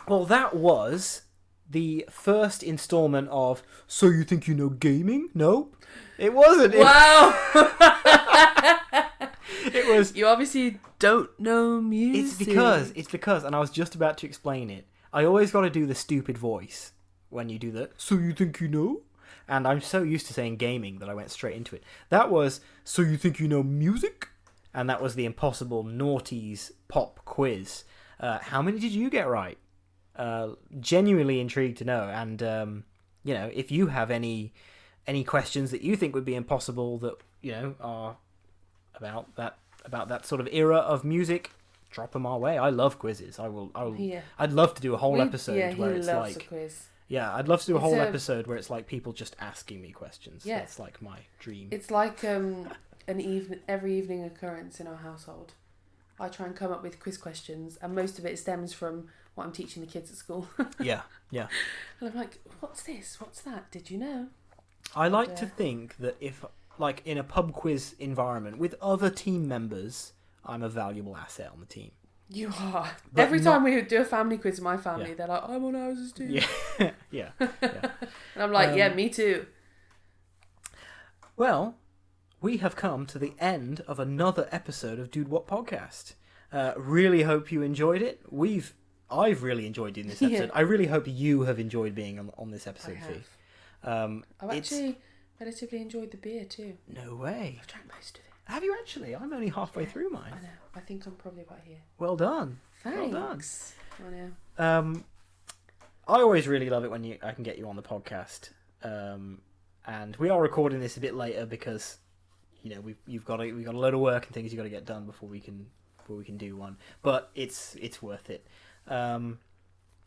Well, that was the first installment of So You Think You Know Gaming? Nope. It wasn't. Wow. It was. You obviously don't know music. It's because, and I was just about to explain it. I always got to do the stupid voice when you do the So You Think You Know? And I'm so used to saying gaming that I went straight into it. That was So You Think You Know Music? And that was the impossible noughties pop quiz. How many did you get right? Genuinely intrigued to know. And, if you have any questions that you think would be impossible that, are about that sort of era of music, drop them our way. I love quizzes. I'd love to do a whole episode where it's like... a quiz. Yeah, I'd love to do a whole episode where it's like people just asking me questions. Yeah. That's like my dream. It's like every evening occurrence in our household. I try and come up with quiz questions, and most of it stems from what I'm teaching the kids at school. Yeah. And I'm like, what's this? What's that? Did you know? I like to think that if, like, in a pub quiz environment with other team members, I'm a valuable asset on the team. You are. Every time we do a family quiz in my family, they're like, I'm on houses too. Yeah. yeah. And I'm like, yeah, me too. Well, we have come to the end of another episode of Podcast. Really hope you enjoyed it. I've really enjoyed doing this episode. I really hope you have enjoyed being on this episode, Fee. I've actually relatively enjoyed the beer too. No way. I've drank most of it. Have you actually? I'm only halfway through mine. I know. I think I'm probably about here. Well done. Thanks. Well done. I know. I always really love it when I can get you on the podcast. And we are recording this a bit later because, we've got a load of work and things you've got to get done before we can do one. But it's worth it.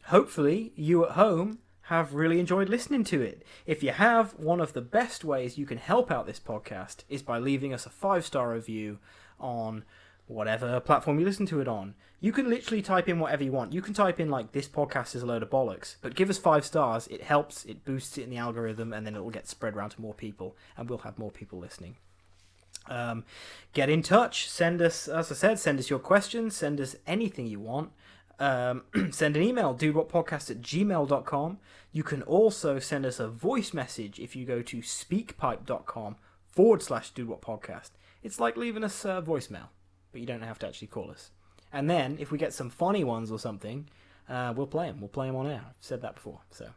Hopefully you at home have really enjoyed listening to it. If you have, one of the best ways you can help out this podcast is by leaving us a 5-star review on whatever platform you listen to it on. You can literally type in whatever you want. You can type in like, this podcast is a load of bollocks, but give us 5 stars. It helps, it boosts it in the algorithm, and then it will get spread around to more people, and we'll have more people listening. Get in touch. Send us, as I said, send us your questions, send us anything you want. Send an email, dudewutpodcast@gmail.com. You can also send us a voice message if you go to speakpipe.com/dudewutpodcast. It's like leaving us a voicemail, but you don't have to actually call us. And then, if we get some funny ones or something, we'll play them. We'll play them on air. I've said that before. So,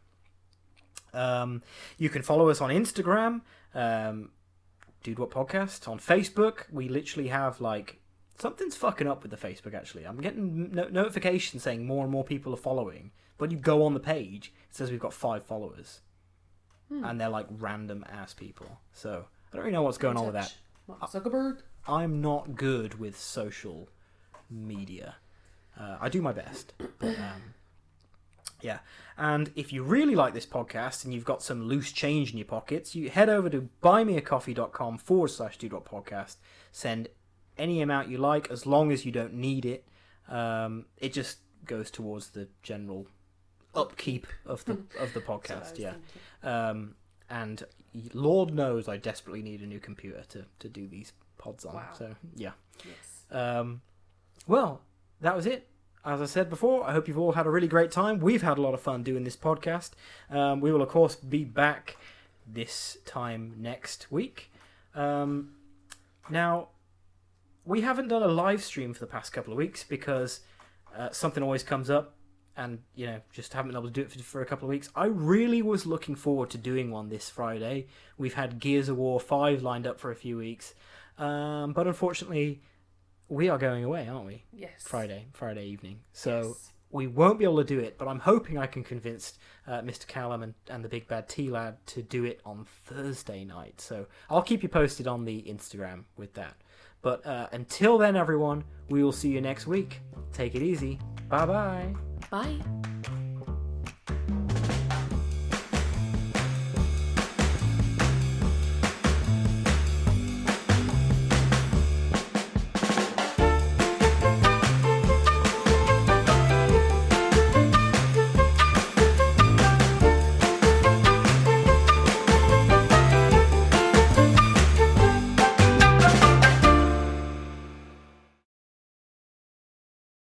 you can follow us on Instagram, DudeWutPodcast. On Facebook, we literally have something's fucking up with the Facebook, actually. I'm getting notifications saying more and more people are following. But when you go on the page, it says we've got 5 followers. And they're random ass people. So, I don't really know what's going on with that. Mark Zuckerberg. I'm not good with social media. I do my best. But, yeah. And if you really like this podcast and you've got some loose change in your pockets, you head over to buymeacoffee.com/DudeWutPodcast. Send any amount you like, as long as you don't need it. It just goes towards the general upkeep of the podcast. Yeah. And Lord knows I desperately need a new computer to do these pods on. Wow. So yeah. Yes. Well, that was it. As I said before, I hope you've all had a really great time. We've had a lot of fun doing this podcast. We will of course be back this time next week. Now, we haven't done a live stream for the past couple of weeks because something always comes up and, just haven't been able to do it for a couple of weeks. I really was looking forward to doing one this Friday. We've had Gears of War 5 lined up for a few weeks. But unfortunately, we are going away, aren't we? Yes. Friday evening. So we won't be able to do it, but I'm hoping I can convince Mr. Callum and the Big Bad T-Lad to do it on Thursday night. So I'll keep you posted on the Instagram with that. But until then, everyone, we will see you next week. Take it easy. Bye-bye. Bye.